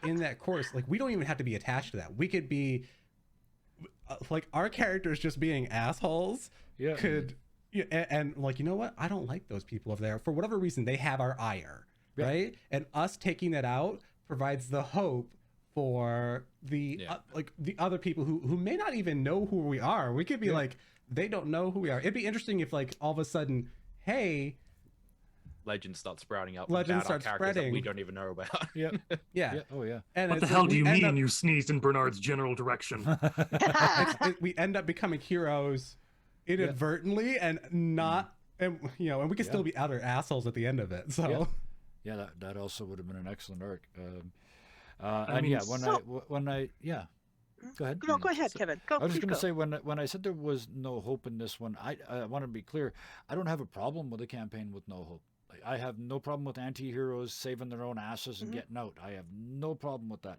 in that course, like we don't even have to be attached to that. We could be like our characters just being assholes Yeah. could and like, you know what, I don't like those people over there for whatever reason. They have our ire, Yeah. right? And us taking that out provides the hope for the like the other people who may not even know who we are. We could be like, they don't know who we are. It'd be interesting if like all of a sudden, hey, Legends start sprouting up. Legends about our start characters that we spreading. don't even know about. Yeah. yeah. Yeah. Oh yeah. And What the it's hell like do you we end mean up- you sneezed in Bernard's general direction? we end up becoming heroes inadvertently and not and and we can still be utter assholes at the end of it, so Yeah. That also would have been an excellent arc. I And mean, when I go ahead. No, go ahead, Kevin. Go. I was just please going to go. say when I said there was no hope in this one, I want to be clear. I don't have a problem with a campaign with no hope. Like, I have no problem with anti-heroes saving their own asses and getting out. I have no problem with that.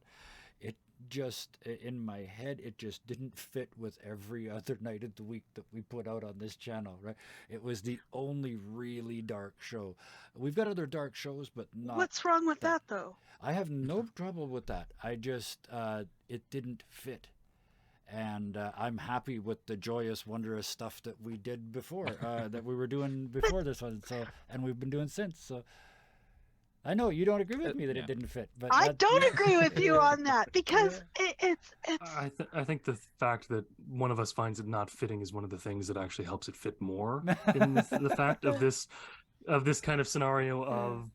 just in my head, it just didn't fit with every other night of the week that we put out on this channel, right? It was the only really dark show. We've got other dark shows, but not. What's wrong with that though? I have no trouble with that. I just, it didn't fit. And I'm happy with the joyous, wondrous stuff that we did before, that we were doing before this one. So, and we've been doing since. So, I know you don't agree with me that it didn't fit, but I don't agree with you on that because it's. I think the fact that one of us finds it not fitting is one of the things that actually helps it fit more. In the fact of this kind of scenario of,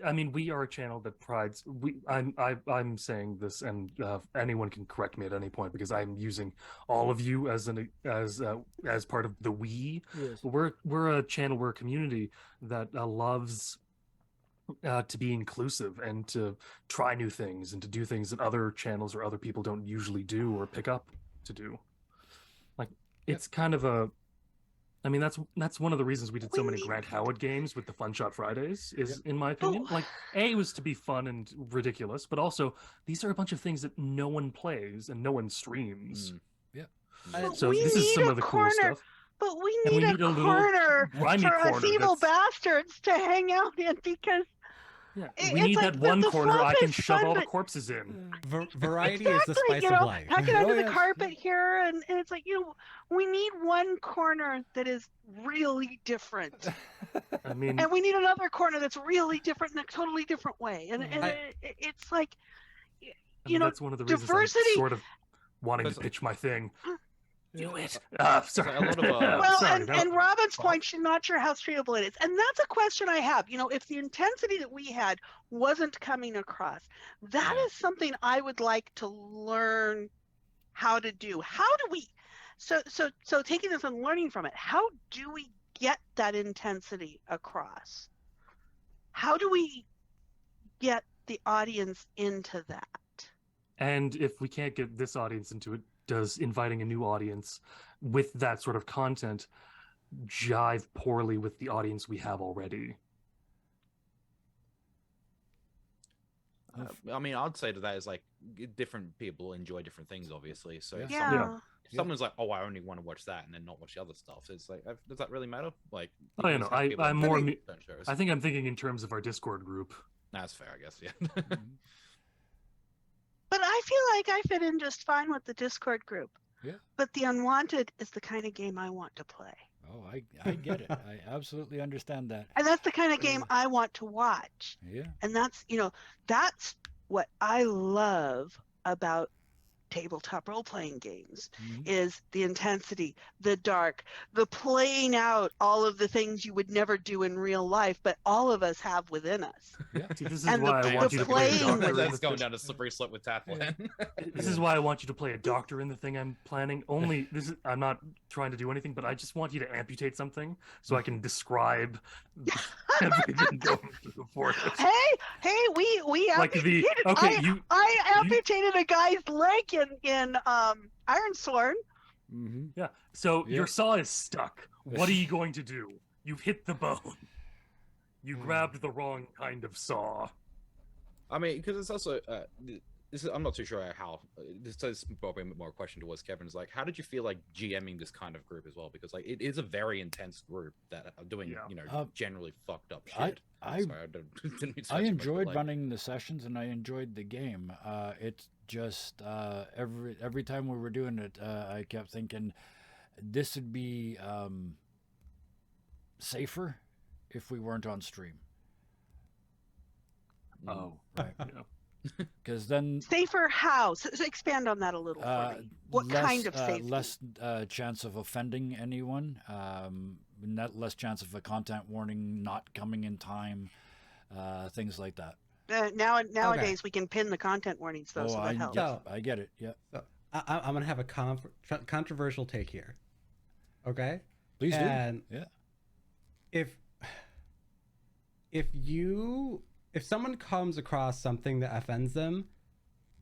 I mean, we are a channel that prides. I'm saying this, and anyone can correct me at any point because I'm using all of you as part of the we. Yes. We're a channel, we're a community that loves to be inclusive and to try new things and to do things that other channels or other people don't usually do or pick up to do. Like, it's kind of a, I mean, that's one of the reasons we did so many Grant Howard games with the Fun Shot Fridays is, in my opinion, like, it was to be fun and ridiculous, but also these are a bunch of things that no one plays and no one streams. So this is some of the cool stuff. But we need a corner for us evil bastards to hang out in because we need that one corner I can shove all the corpses in. Variety is the spice of life. Hacking under the carpet here, and it's like, we need one corner that is really different. I mean, and we need another corner that's really different in a totally different way. And it's like, that's one of the reasons diversity. I'm sort of wanting to pitch my thing. Do it. Sorry. And Robin's point, she's not sure how streamable it is. And that's a question I have. If the intensity that we had wasn't coming across, that is something I would like to learn how to do. How do we, so taking this and learning from it, how do we get that intensity across? How do we get the audience into that? And if we can't get this audience into it, does inviting a new audience with that sort of content jive poorly with the audience we have already? I mean, I'd say that is like different people enjoy different things, obviously. So if someone's like, "Oh, I only want to watch that," and then not watch the other stuff, it's like, does that really matter? Like, I'm more. I think I'm thinking in terms of our Discord group. That's fair, I guess. Yeah. But I feel like I fit in just fine with the Discord group. Yeah. But the Unwanted is the kind of game I want to play. Oh, I get it. I absolutely understand that. And that's the kind of game I want to watch. Yeah. And that's what I love about tabletop role-playing games is the intensity, the dark, the playing out all of the things you would never do in real life, but all of us have within us. Yeah. See, this is why I want you to play a doctor. That's going down a slippery slope with Tatlin. This is why I want you to play a doctor in the thing I'm planning. I'm not trying to do anything, but I just want you to amputate something so I can describe everything going through for it. Hey, we amputated. I amputated a guy's leg in Iron Sword. Mm-hmm. Yeah. So your saw is stuck. What are you going to do? You've hit the bone. You grabbed the wrong kind of saw. I mean, because it's also I'm not too sure how. This is probably a bit more a question towards Kevin. Is like, how did you feel like GMing this kind of group as well? Because like it is a very intense group that are doing generally fucked up shit. I enjoyed running the sessions and I enjoyed the game. It's just every time we were doing it, I kept thinking this would be safer if we weren't on stream. Oh, right. Because then safer how? So expand on that a little for me. What kind of safety? Less chance of offending anyone. Less chance of a content warning not coming in time. Things like that. Nowadays we can pin the content warnings though, so that helps. I get it. Yeah. So I'm gonna have a controversial take here. Okay. Please do. And if someone comes across something that offends them,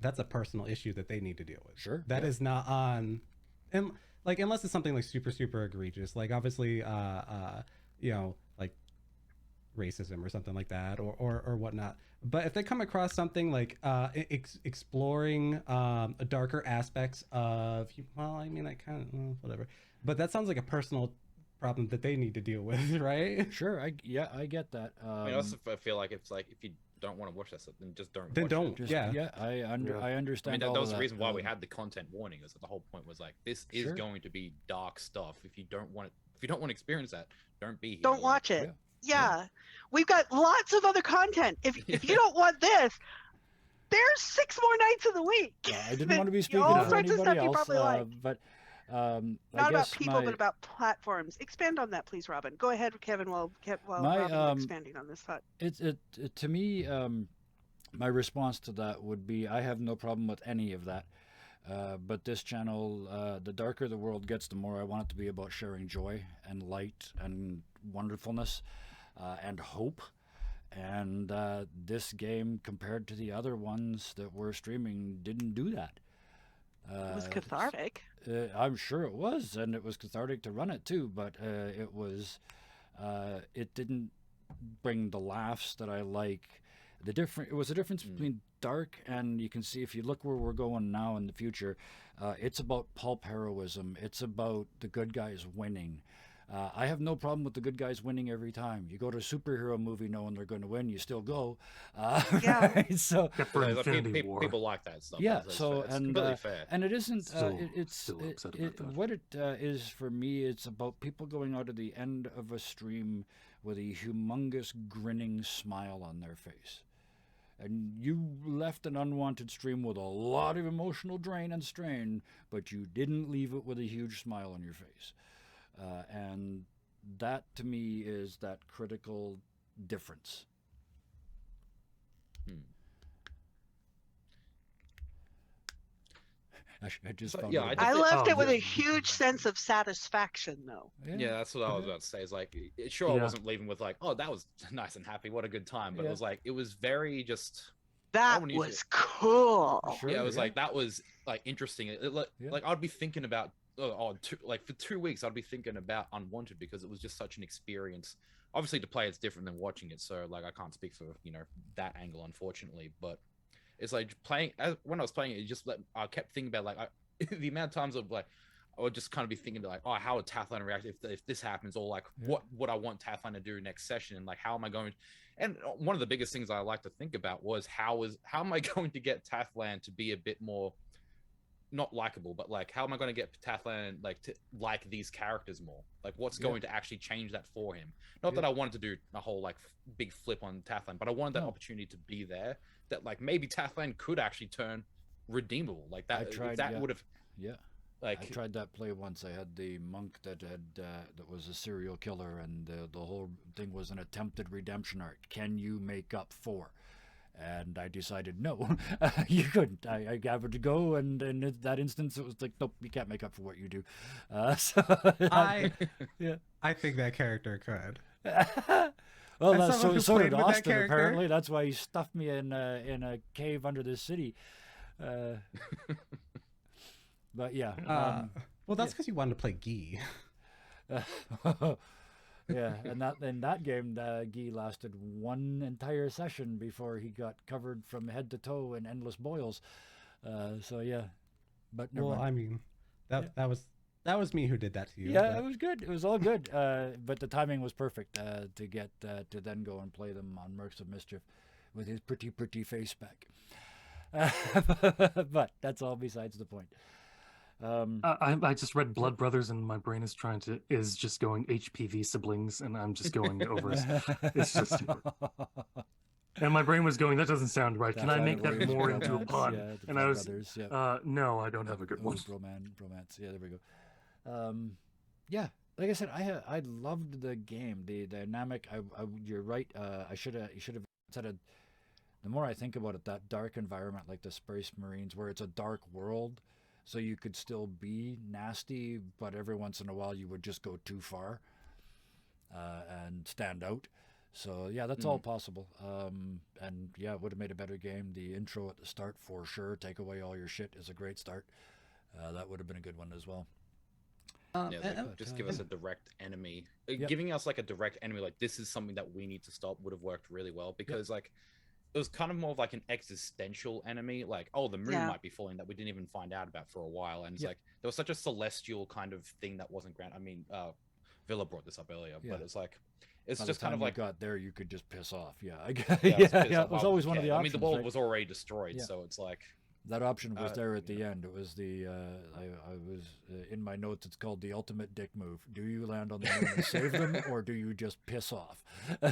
that's a personal issue that they need to deal with. Sure. That is not on, and like unless it's something like super egregious, like obviously like racism or something like that, or whatnot. But if they come across something like exploring darker aspects of, well, I mean, I kind of whatever. But that sounds like a personal problem that they need to deal with, right? Sure, I get that. I mean, also I feel like it's like if you don't want to watch that stuff, then just don't. Then watch don't. It. Yeah. I Yeah. I mean, understand. that all was of the reason why we um, had the content warning. Is that the whole point was like this is Sure. going to be dark stuff. If you don't want to experience that, don't be here. Don't Like, watch it. Yeah. Yeah. We've got lots of other content. If you don't want this, there's 6 more nights of the week. I didn't want to be speaking all for sorts of anybody stuff you else, probably like. but I Not about guess people, but about platforms. Expand on that, please, Robin. Go ahead, Kevin, while My, Robin's expanding on this thought. it to me, my response to that would be I have no problem with any of that. But this channel, the darker the world gets, the more I want it to be about sharing joy and light and wonderfulness and hope. And this game, compared to the other ones that we're streaming, didn't do that. It was cathartic. I'm sure it was, and it was cathartic to run it too. But it didn't bring the laughs that I like. It was a difference between dark and, you can see if you look where we're going now in the future, it's about pulp heroism. It's about the good guys winning. I have no problem with the good guys winning every time. You go to a superhero movie knowing they're going to win, you still go. Yeah. Right? So Except for Infinity War. people like that stuff. yeah, It's and completely fair. and it isn't. Still upset about that. What it is for me. It's about people going out at the end of a stream with a humongous grinning smile on their face. And you left an Unwanted stream with a lot of emotional drain and strain, but you didn't leave it with a huge smile on your face. And that, to me, is that critical difference. I just found yeah, it. I left it with yeah. a huge sense of satisfaction, though. Yeah, that's what I was about to say. Is like, sure, I Yeah. wasn't leaving with like, oh, that was nice and happy, what a good time. But Yeah. it was very just. That wouldn't use was it. cool. Sure, Yeah, it was like that was like interesting. Like I'd be thinking about like for 2 weeks I'd be thinking about Unwanted because it was just such an experience. Obviously, to play it's different than watching it, so like I can't speak for that angle, unfortunately. But it's like when I was playing it, I kept thinking about like the amount of times of like I would just kind of be thinking like, oh, how would Tathlane react if this happens, or like what would I want Tathlane to do next session, and like how am I going? And one of the biggest things I like to think about was how am I going to get Tathlane to be a bit more not likable, but like how am I going to get Tathlane like to like these characters more? Like what's going to actually change that for him? Not that I wanted to do a whole like big flip on Tathlane, but I wanted that opportunity to be there. That like maybe Tathlane could actually turn redeemable. Like that. Would have. Yeah. Like I tried that play once. I had the monk that was a serial killer, and the whole thing was an attempted redemption arc. Can you make up for? And I decided no, you couldn't. I gave it a go, and in that instance, it was like, nope, you can't make up for what you do. I yeah. think that character could. Well, As someone who so played did with that Austin. character- Apparently, that's why he stuffed me in a cave under the city. But yeah. Well, that's because you wanted to play Guy. Yeah, and in that game, Guy lasted one entire session before he got covered from head to toe in endless boils. So yeah, but never Well, mind. I mean, that was me who did that to you. Yeah, but- it was good. It was all good. But the timing was perfect to get to then go and play them on Mercs of Mischief with his pretty face back. But that's all besides the point. I just read Blood Brothers and my brain is just going HPV siblings, and I'm just going over it. It's just stupid. And my brain was going, that doesn't sound right. Can I make that more into a pun? Yeah, And I was, Brothers, yeah. no, I don't have a good one. Bromance. Yeah, there we go. Yeah, like I said, I loved the game, the dynamic. You're right. You should have said it. The more I think about it, that dark environment, like the Space Marines, where it's a dark world, so you could still be nasty, but every once in a while you would just go too far and stand out. So yeah, that's all possible. And yeah, it would have made a better game. The intro at the start, for sure, take away all your shit, is a great start. That would have been a good one as well. Yeah, like, and- just give us a direct enemy. Yep. Giving us like a direct enemy, like this is something that we need to stop, would have worked really well because like it was kind of more of like an existential enemy, like oh the moon Yeah. might be falling that we didn't even find out about for a while, and it's Yep. like there was such a celestial kind of thing that wasn't granted. I mean, Villa brought this up earlier, Yeah. but it's like it's By just the time kind of like you got there, you could just piss off. Yeah, yeah, yeah, it's yeah. like, It why was would always you one of the care? options. I mean, the world right? was already destroyed, Yeah. so it's like That option was there at the yeah. end. It was the I was in my notes. It's called the ultimate dick move. Do you land on the moon and save them, or do you just piss off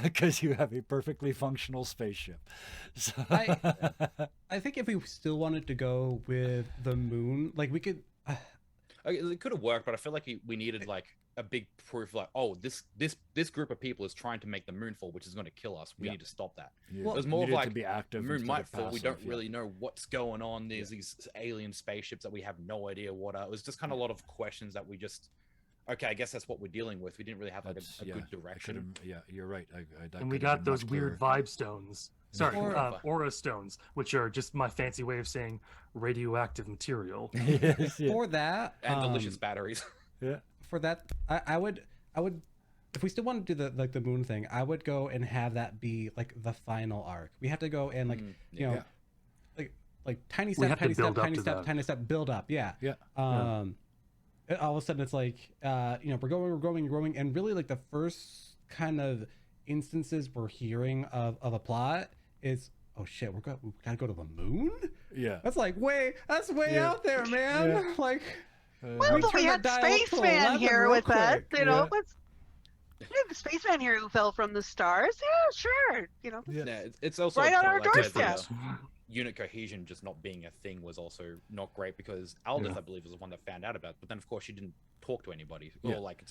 because you have a perfectly functional spaceship? So... I think if we still wanted to go with the moon, like we could. it could have worked, but I feel like we needed like a big proof, like oh this group of people is trying to make the moon fall, which is going to kill us. We Yeah. need to stop that. You Well, It was more of needed like to be active. the moon instead might of fall. We passive, don't yeah. really know what's going on. There's these alien spaceships that we have no idea what are. It was just kind of a lot of questions that we just. Okay, I guess that's what we're dealing with. We didn't really have like That's- a yeah, good I direction. could've- Yeah, you're right. That And we could have got been those much weird clearer. vibe stones. Sorry, Or- aura stones, which are just my fancy way of saying radioactive material. Yes, yeah. For that, And delicious batteries. Yeah. for that, I would, if we still want to do the moon thing, I would go and have that be like the final arc. We have to go and like you know, Yeah. like tiny We step, have to tiny step, build up tiny to step, that. tiny step, build up. Yeah. Yeah. All of a sudden it's like you know, we're growing, and really like the first kind of instances we're hearing of a plot is, oh shit, we gotta go to the moon. Yeah. That's like way Yeah. out there, man. Yeah. Like Well, we but we turn had the dial up to Spaceman 11 here real with us. quick. You know, Yeah. let's. We have a Spaceman here who fell from the stars. Yeah, sure. You know, Yeah. Yeah, it's also Right a on point, our like I said, doorstep. the unit cohesion just not being a thing was also not great because Aldith, Yeah. I believe, was the one that found out about it. But then, of course, she didn't talk to anybody. Yeah. Or like,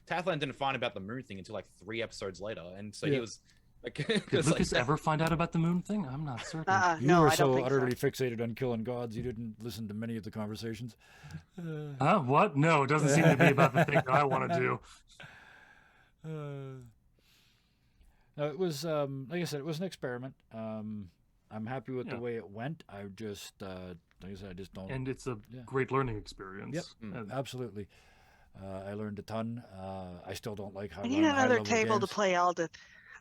Tathlan didn't find about the moon thing until like 3 episodes later, and so Yeah. he was like, Did it's like- Lucas ever find out about the moon thing? I'm not certain. You no, were I don't so think utterly so. fixated on killing gods, you didn't listen to many of the conversations. Huh? What? No, it doesn't seem to be about the thing that I want to do. No, it was like I said, it was an experiment. I'm happy with the Yeah. way it went. I just like I said, I just don't. And it's a Yeah. great learning experience. Yep. And Absolutely. I learned a ton. I still don't like how I need another table to play Aldith.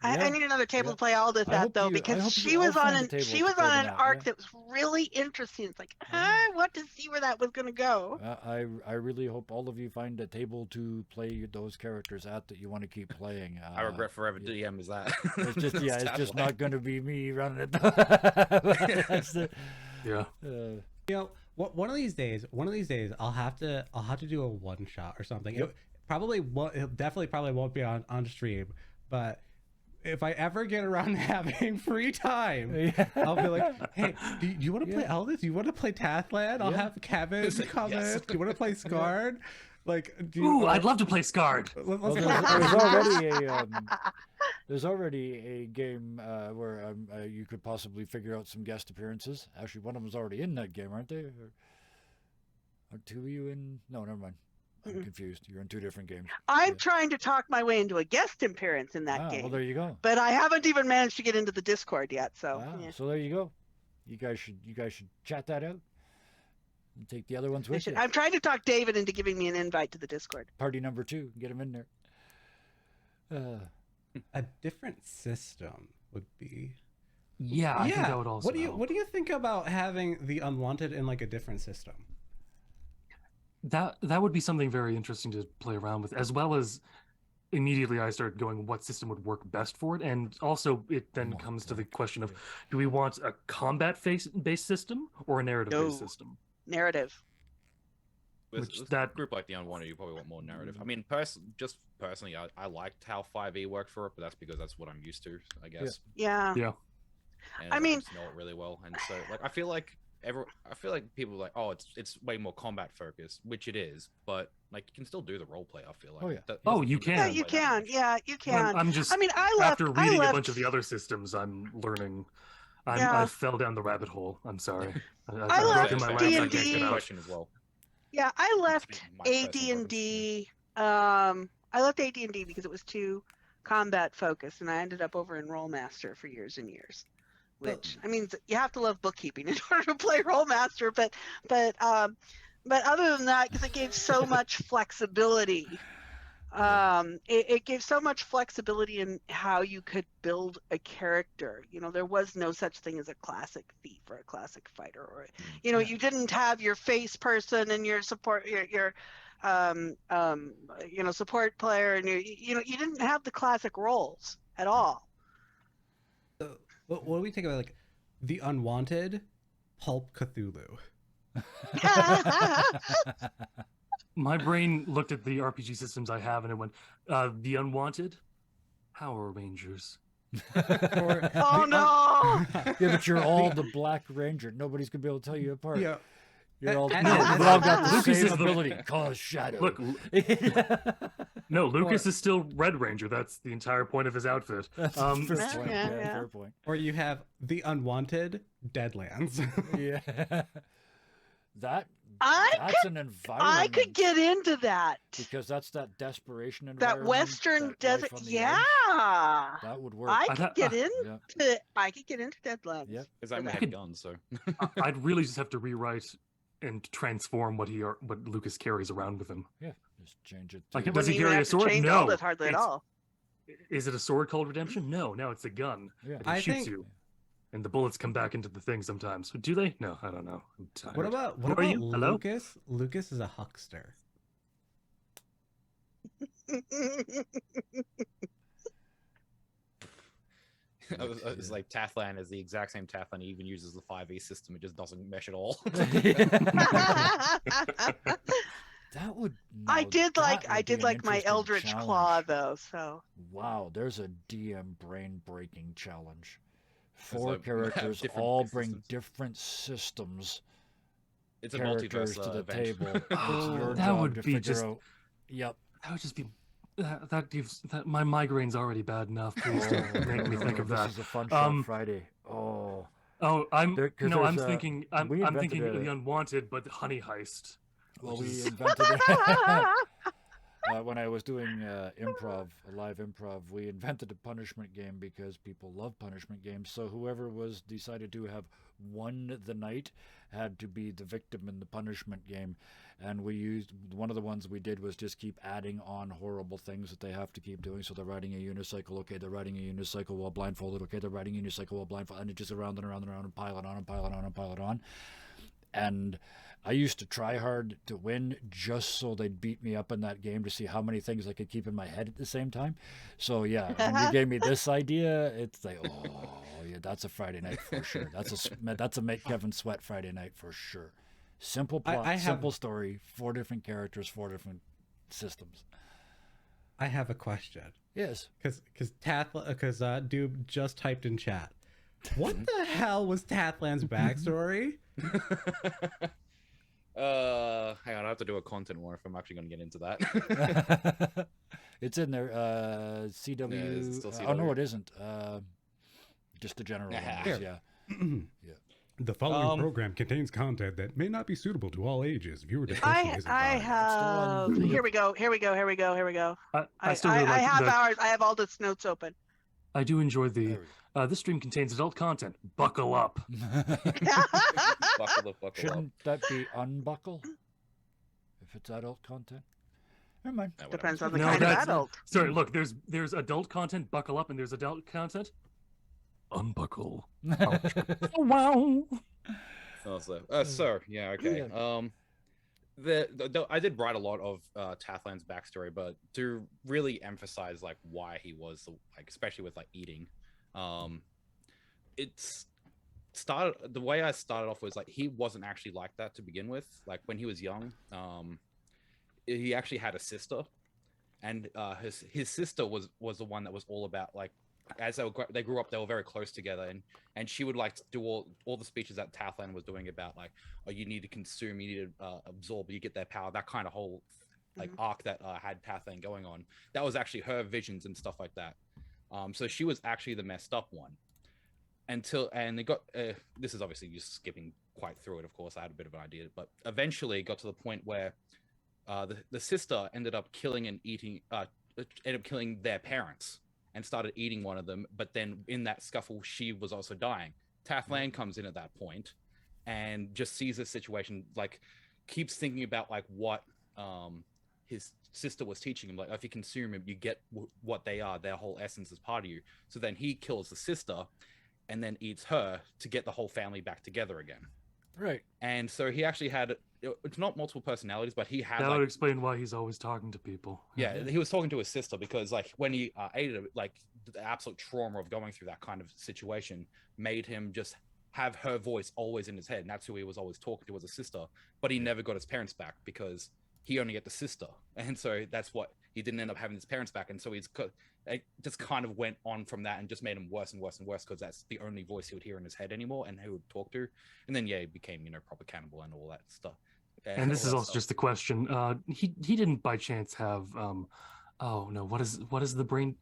I Yeah, need another table yeah. to play Aldith I at hope though, you- I because hope she you was all on find a table she to was play on them an at, arc yeah. that was really interesting. It's like Yeah. I want to see where that was going to go. I really hope all of you find a table to play those characters at that you want to keep playing. I regret forever yeah. DM is that. It's just it's just Tathlan. not going to be me running it. That's the, yeah. You know, one of these days, I'll have to do a one shot or something. Yep. It definitely probably won't be on stream, but if I ever get around to having free time, yeah. I'll be like, hey, do you want to play Aldous? Do you want to play Tathlan? I'll Yeah. have Kevin It's like, come yes. in. Do you want to play Scarred? Like, do you, Ooh, I'd love to play Scarred. let's Well, go. there's already a game where you could possibly figure out some guest appearances. Actually, one of them's already in that game, aren't they? Or are two of you in? No, never mind. I'm confused. You're in two different games. I'm Yeah. trying to talk my way into a guest appearance in that Ah, game, well, there you go. but I haven't even managed to get into the Discord yet. So yeah. So there you go. You guys should chat that out and take the other ones I with should- you. I'm trying to talk David into giving me an invite to the Discord. Party number 2. Get him in there. A different system would be. Yeah, I think that would also help. What do you think about having the Unwanted in like a different system? That would be something very interesting to play around with, as well as immediately I started going, what system would work best for it? And also it then More comes to the like- question of, do we want a combat-based system or a narrative-based No. system? Narrative. With Which with that- a group like the Unwanted, you probably want more narrative. I mean, just personally, I liked how 5e worked for it, but that's because that's what I'm used to, I guess. Yeah. Yeah. And I mean- just know it really well, and so like I feel like people are like, oh, it's way more combat focused, which it is, but like you can still do the role play. I feel like. Oh, yeah. That Oh, doesn't you need to can. Yeah, play you that can. much. Yeah, you can. I'm just I mean, I left. after reading I a left, bunch of the other systems, I'm learning. I Yeah. fell down the rabbit hole. I'm sorry. I I've left broken my That's leg, I D&D. can't get a out. question as well. Yeah, I left my personal AD&D. I left AD&D because it was too combat focused, and I ended up over in Rollmaster for years and years. Which I mean, you have to love bookkeeping in order to play Rollmaster, but but other than that, because it gave so much flexibility. It gave so much flexibility in how you could build a character. There was no such thing as a classic thief or a classic fighter, or you didn't have your face person and your support, your support player, and you didn't have the classic roles at all. So, what do we think about like the Unwanted, Pulp Cthulhu? My brain looked at the RPG systems I have and it went, the Unwanted, Power Rangers. Oh no! Yeah, but you're all the Black Ranger. Nobody's gonna be able to tell you apart. Yeah. You're all, And- no, and- we've all got the Lucas same is the- ability. Cause shadow. Look, no, Lucas is still Red Ranger. That's the entire point of his outfit. That's a fair point. Yeah, Yeah, yeah. fair point. Or you have the Unwanted, Deadlands. Yeah. That's an environment. I could get into that. Because that's that desperation That environment. Western that desert. life on the Yeah. edge. That would work. I I'd could ha- get yeah. into. I could get into Deadlands. Yep. Because I For had that. guns, so I'd really just have to rewrite and transform what Lucas carries around with him. Yeah. Just change it. Like, to- does he Wouldn't even carry a have to sword? change No. all that hardly at It's- all. Is it a sword called Redemption? No, it's a gun. Yeah. And I it shoots think- you. And the bullets come back into the thing sometimes. Do they? No, I don't know. I'm tired. What about Who are you? Hello? Lucas? Lucas is a huckster. it's like Tathlan is the exact same Tathlan. He even uses the 5e system. It just doesn't mesh at all. That would. I no, did that like would be an my interesting Eldritch challenge. Claw though. So Wow, there's a DM brain breaking challenge. It's 4 like, characters different all systems. bring different systems. It's a characters multiverse to the adventure. table. It's Oh, your that job would to be figure just- out. Yep. That would just be. That gives that my migraine's already bad enough. Please don't make me think of that. This is a fun shot Um, Friday. Oh. Oh, I'm 'cause I'm there's, thinking we I'm invented thinking a- the Unwanted, but Honey Heist. Well, which we is- invented when I was doing improv, live improv, we invented a punishment game because people love punishment games. So whoever was decided to have won the night had to be the victim in the punishment game. And we used one of the ones we did was just keep adding on horrible things that they have to keep doing. So they're riding a unicycle. Okay, they're riding a unicycle while blindfolded. Okay, they're riding a unicycle while blindfolded. And it just around and around and around and pile it on and pile it on and pile it on. And I used to try hard to win just so they'd beat me up in that game to see how many things I could keep in my head at the same time. So yeah, when you gave me this idea, it's like, oh yeah, that's a Friday night for sure. That's a make Kevin sweat Friday night for sure. Simple plot, I have- simple story, 4 different characters, 4 different systems. I have a question. Yes. Because Doob just typed in chat. What the hell was Tathlan's backstory? Hang on, I have to do a content war if I'm actually going to get into that. It's in there. CW. Yeah, it's still Oh no, CW. it isn't. Just the general ones. Here. Yeah. The following program contains content that may not be suitable to all ages. Viewer discretion is I advised. have. one. Here we go. I still really I like have the, ours. I have all the notes open. I do enjoy the. There This stream contains adult content. Buckle up. we go. Buckle up. Shouldn't that be unbuckle? If it's adult content? Never mind. No, whatever. Depends on the No, kind of that's- adult. Sorry, look. There's adult content. Buckle up, and there's adult content. Unbuckle. Oh, wow. Oh, so yeah, okay. I did write a lot of Tathlan's backstory, but to really emphasize like why he was like, especially with like eating, it's started the way I started off was like he wasn't actually like that to begin with. Like when he was young, he actually had a sister, and his sister was the one that was all about like. As they grew up, they were very close together, and she would like do all the speeches that Tathlan was doing about like, oh, you need to consume, you need to absorb, you get their power, that kind of whole like arc that had Tathlan going on. That was actually her visions and stuff like that. So she was actually the messed up one and they got this is obviously just skipping quite through it. Of course, I had a bit of an idea, but eventually it got to the point where the sister ended up killing their parents. And started eating one of them, but then in that scuffle, she was also dying. Tathlan comes in at that point and just sees the situation, like keeps thinking about like what his sister was teaching him. Like, if you consume them, you get what they are. Their whole essence is part of you. So then he kills the sister, and then eats her to get the whole family back together again. Right. And so he actually had, it's not multiple personalities, but he had That like, would explain why he's always talking to people. yeah, he was talking to his sister because like when he ate it, like the absolute trauma of going through that kind of situation made him just have her voice always in his head, and that's who he was always talking to as a sister. But he never got his parents back because he only got the sister, and so that's what he didn't end up having his parents back. And so it just kind of went on from that and just made him worse and worse and worse because that's the only voice he would hear in his head anymore and who would talk to. And then he became proper cannibal and all that stuff. And this is also just a question. He didn't by chance have oh no, what is the brain?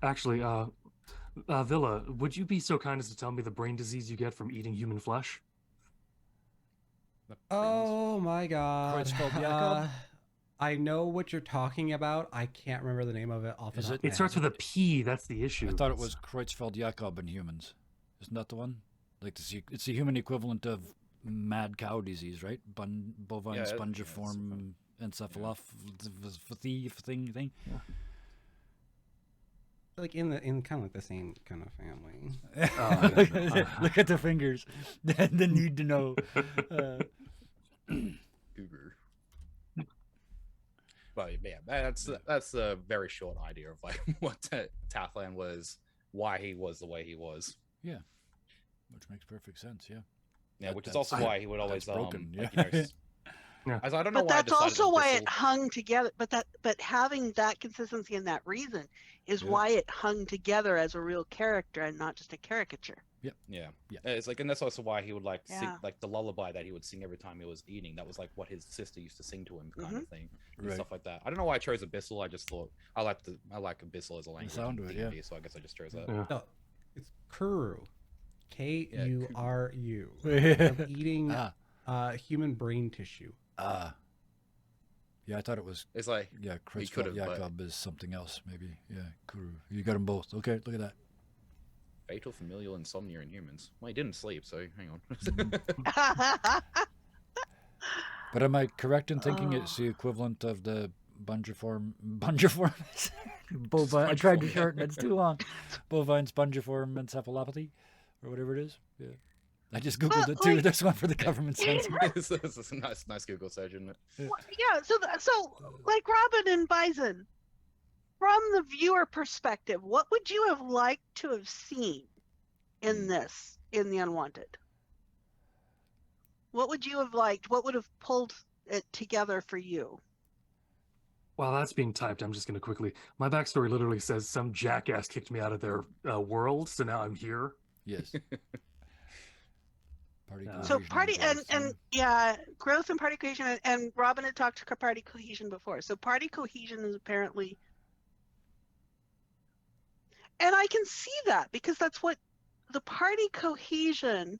Actually, Villa, would you be so kind as to tell me the brain disease you get from eating human flesh? Oh my god. Creutzfeldt-Jakob? I know what you're talking about. I can't remember the name of it off the Is top it- of my It starts head. with a P. That's the issue. I thought it was Creutzfeldt-Jakob in humans. Isn't that the one? Like it's the human equivalent of mad cow disease, right? Bovine Yeah, spongiform encephalopathy thing. Like in kind of like the same kind of family. Look at the fingers. The need to know. Cougar. But yeah, that's a very short idea of like what Tathlan was, why he was the way he was. Yeah, which makes perfect sense. Yeah. Yeah, which is That's- also why he would always that's broken, like, yeah. Yeah. As I don't know But why. I that's decided also that why this it hung together. But having that consistency and that reason is Yeah. why it hung together as a real character and not just a caricature. Yeah. Yeah. It's like, and that's also why he would like sing Yeah. like the lullaby that he would sing every time he was eating. That was like what his sister used to sing to him, kind of thing, and Right. stuff like that. I don't know why I chose Abyssal. I just thought I like Abyssal as a language. sound in of it, yeah. D&D, so I guess I just chose that. Yeah. No, it's Kuru. Kuru. Yeah. From eating human brain tissue. Yeah, I thought it was. It's like Yeah, He could've, but- Creutzfeldt-Jakob is something else, maybe. Yeah, Kuru. You got them both. Okay, look at that. fatal familial insomnia in humans. Well, he didn't sleep, so hang on. But am I correct in thinking it's the equivalent of the bungiform? Bovine. I tried to Spongiform, yeah. shorten it. It's too long. Bovine spongiform encephalopathy, or whatever it is. Yeah. I just googled it too. like- There's one for the government censor. It's a nice Google search, isn't it? Yeah, so like Robin and Bison, from the viewer perspective, what would you have liked to have seen in this, in the Unwanted? What would you have liked? What would have pulled it together for you? While that's being typed, I'm just going to quickly. My backstory literally says some jackass kicked me out of their world, so now I'm here. Yes. Party So cohesion party growth, and yeah, growth and party cohesion, and Robin had talked to party cohesion before. So party cohesion is apparently, and I can see that because that's what the party cohesion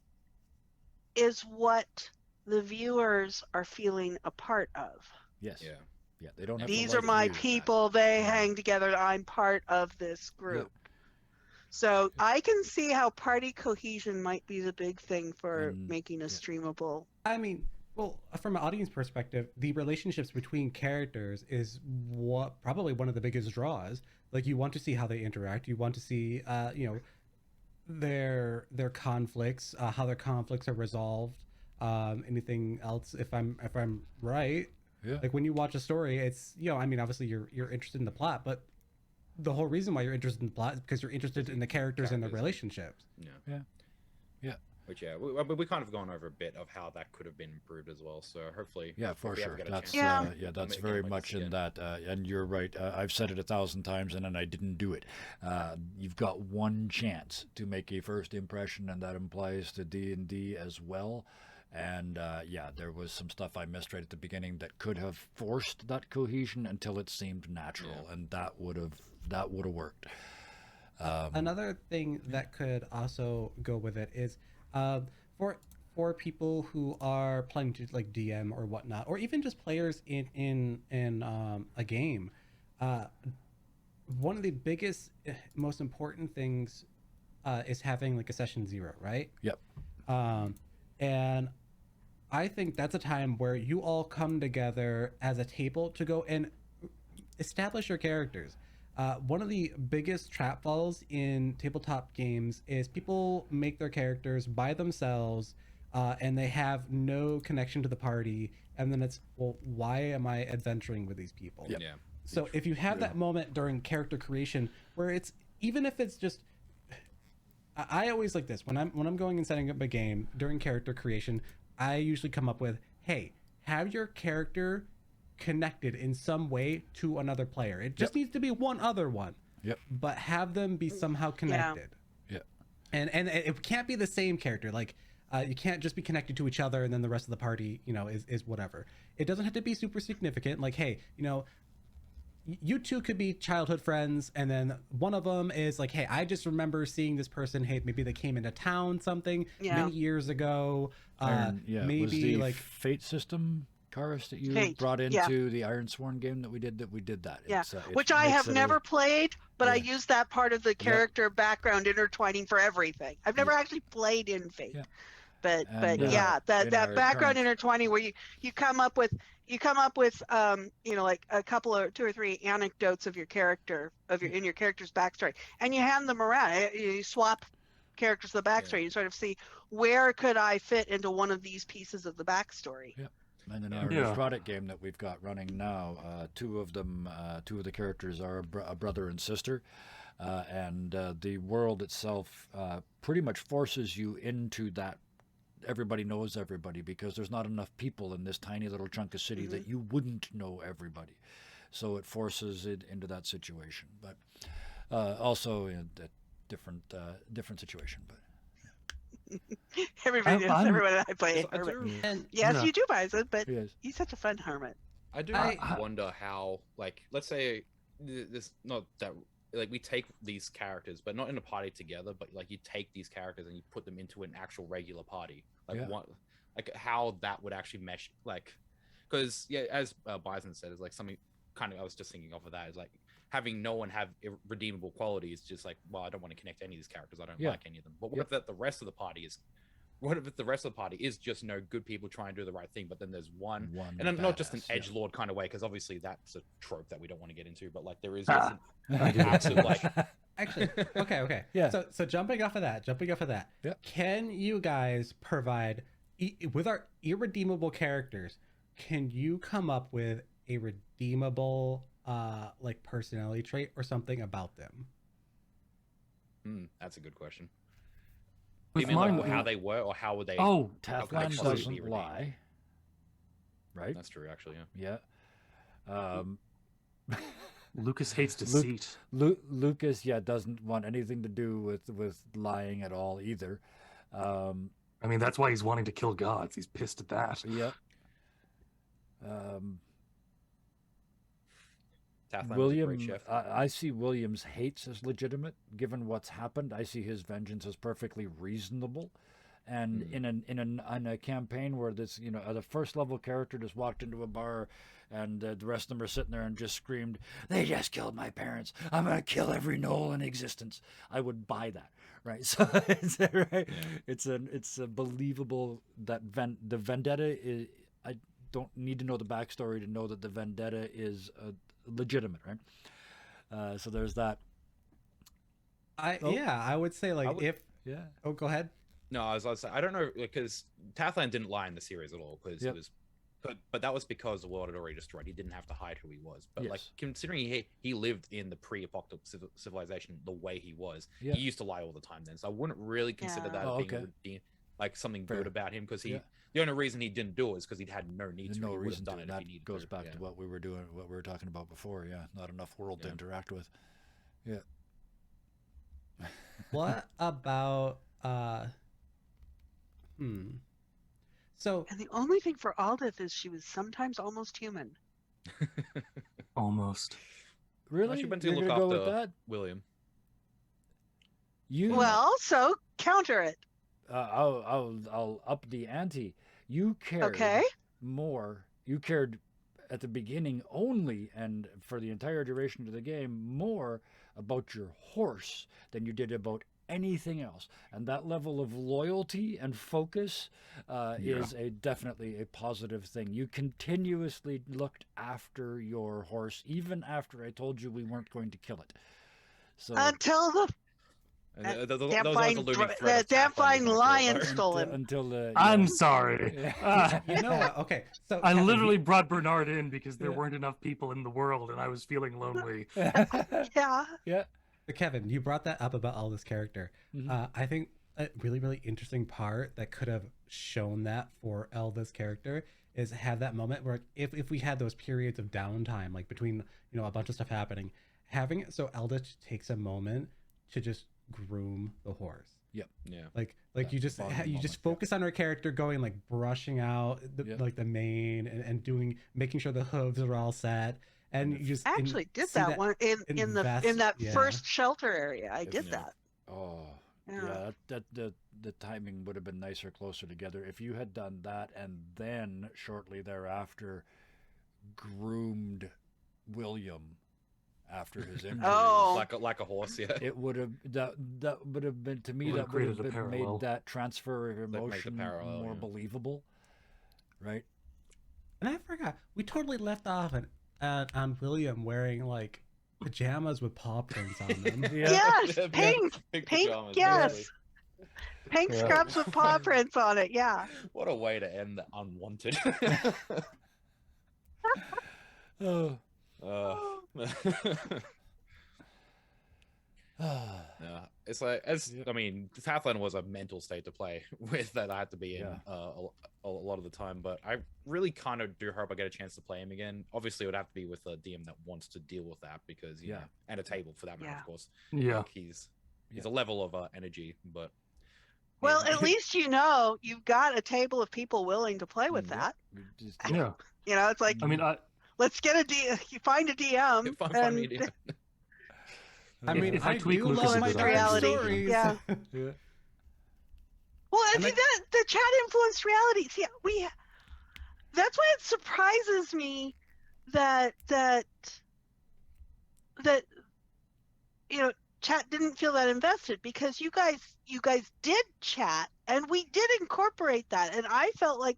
is, what the viewers are feeling a part of. Yes. Yeah. Yeah. They don't have to These like are my you. people. They Yeah. hang together. I'm part of this group. So I can see how party cohesion might be the big thing for And- making a yeah. streamable. I mean, well, from an audience perspective, the relationships between characters is what probably one of the biggest draws. Like, you want to see how they interact. You want to see, their conflicts, how their conflicts are resolved. Anything else? If I'm right, Yeah. like when you watch a story, it's I mean, obviously you're interested in the plot, but the whole reason why you're interested in the plot is because you're interested in the characters and the Characters. relationships. Yeah. Which we kind of gone over a bit of how that could have been improved as well. So hopefully, Yeah, if for we ever sure. get a That's chance to that's make very it like much this in again. that. And you're right. I've said it 1,000 times, and then I didn't do it. You've got one chance to make a first impression, and that applies to D&D as well. And yeah, there was some stuff I missed right at the beginning that could have forced that cohesion until it seemed natural, and that would have worked. Another thing that could also go with it is for people who are planning to like DM or whatnot, or even just players in a game. One of the biggest, most important things is having like a session 0, right? Yep. And I think that's a time where you all come together as a table to go and establish your characters. One of the biggest trap falls in tabletop games is people make their characters by themselves, and they have no connection to the party. And then it's, well, why am I adventuring with these people? Yep. Yeah. So if you have that moment during character creation where it's, even if it's just, I always like this when I'm going and setting up a game during character creation, I usually come up with, hey, have your character connected in some way to another player. It just needs to be one other one. Yep. But have them be somehow connected. Yeah. And it can't be the same character. Like you can't just be connected to each other and then the rest of the party, is whatever. It doesn't have to be super significant. Like, hey, you two could be childhood friends, and then one of them is like, hey, I just remember seeing this person. Hey, maybe they came into town many years ago. Maybe was the like fate system, Karis, that you Fate, brought into the Ironsworn game that we did that. Yeah, It's, which I have never played, but I Yeah. use that part of the character background intertwining for everything. I've never actually played in Fate, Yeah. but And, yeah, that in our background current- intertwining where you come up with like a couple or two or three anecdotes of your character in your character's backstory, and you hand them around. You swap characters the backstory. You sort of see, where could I fit into one of these pieces of the backstory. Yeah. And in our Yeah. product game that we've got running now, two of the characters are a brother and sister, and the world itself pretty much forces you into that. Everybody knows everybody because there's not enough people in this tiny little chunk of city that you wouldn't know everybody. So it forces it into that situation, but also in a different situation. But Everybody knows I'm- everyone I play. I Hermit. do, and Yes, Yeah. you do, Bison, but yes, he's such a fun hermit. I do I- wonder how, like, let's say this, not that, like, we take these characters, but not in a party together, but like you take these characters and you put them into an actual regular party, like Yeah. what, like how that would actually mesh, like, because as Bison said, is like something kind of I was just thinking off of that is like having no one have redeemable qualities, just like, well, I don't want to connect to any of these characters, I don't Yeah. like any of them. But what if the rest of the party is just good people trying to do the right thing, but then there's one and I'm not just an badass, yeah. edgelord kind of way, because obviously that's a trope that we don't want to get into, but like there is just an absolute like actually, okay. Yeah. So jumping off of that, Yep. can you guys provide with our irredeemable characters? Can you come up with a redeemable like personality trait or something about them? that's a good question. Do With you mean mine, like how they were, or how would they? oh, How could they Tathland possibly be doesn't redeemed? lie, right? That's true, actually. Yeah. Yeah. Lucas hates deceit. Lucas, doesn't want anything to do with lying at all either. I mean, that's why he's wanting to kill gods. He's pissed at that. Yep. Tathland was a William, great chef. I see William's hates as legitimate, given what's happened. I see his vengeance as perfectly reasonable, and in a campaign where this, the first level character just walked into a bar, and the rest of them are sitting there and just screamed, "They just killed my parents! I'm gonna kill every Knoll in existence!" I would buy that, right? So it's right. Yeah. It's a believable that the vendetta is. I don't need to know the backstory to know that the vendetta is legitimate, right? So there's that. I would say like would- if Yeah. oh go ahead. No, I was saying, I don't know, because Tathland didn't lie in the series at all, because Yep. it was, but that was because the world had already destroyed. He didn't have to hide who he was. But like Yes. considering he lived in the pre-apocalypse civilization the way he was, Yeah. he used to lie all the time. Then, so I wouldn't really consider Yeah. that Oh, being okay. like something Fair. good about him, because Yeah. the only reason he didn't do it is because he'd had no need There's to. no He would have reason done to. it if That he needed goes to. back Yeah. to what we were talking about before. Yeah, not enough world to Yeah. interact with. Yeah. What about So And the only thing for Aldith is she was sometimes almost human. Almost. Really? she went to You're look gonna go with after- that? William. You. Well, so counter it. I'll up the ante. You cared Okay. more. You cared at the beginning only, and for the entire duration of the game, more about your horse than you did about anything else. And that level of loyalty and focus is definitely a positive thing. You continuously looked after your horse, even after I told you we weren't going to kill it. So until the damn fine lion stole him. Until I'm sorry. You know what? Okay, so I Kevin, literally brought Bernard in because there weren't enough people in the world, and I was feeling lonely. Yeah. Yeah. Kevin, you brought that up about Elda's character. I think a really, really interesting part that could have shown that for Elda's character is have that moment where if we had those periods of downtime, like between, you know, a bunch of stuff happening, having it so Elda takes a moment to just groom the horse. Yep. Yeah. Like you just focus on her character, going like brushing out like the mane and making sure the hooves are all set. And you just actually did that one in that first shelter area. I did that. Oh, yeah. The timing would have been nicer, closer together if you had done that, and then shortly thereafter groomed William after his injury. like a horse. Yeah. It would have that would have been, to me, that would have been made that transfer of emotion more believable, right? And I forgot, we totally left off on William wearing like pajamas with paw prints on them. Yes, pink, pajamas, yes. basically. Pink scrubs with paw prints on it, yeah. What a way to end the Unwanted. Oh. Yeah, it's like I mean, Pathfinder was a mental state to play with that I had to be in a lot of the time. But I really kind of do hope I get a chance to play him again. Obviously, it would have to be with a DM that wants to deal with that because you know, and a table for that matter, of course. Yeah, like he's a level of energy, but. Well, at least you know you've got a table of people willing to play with that. Yeah. You know, it's like, I mean, let's get find a DM. Find me a DM. I mean, if I tweak do Lucas's love my design, reality. stories. Yeah. Well, I think that the chat influenced reality. See, that's why it surprises me that you know, chat didn't feel that invested, because you guys did chat and we did incorporate that, and I felt like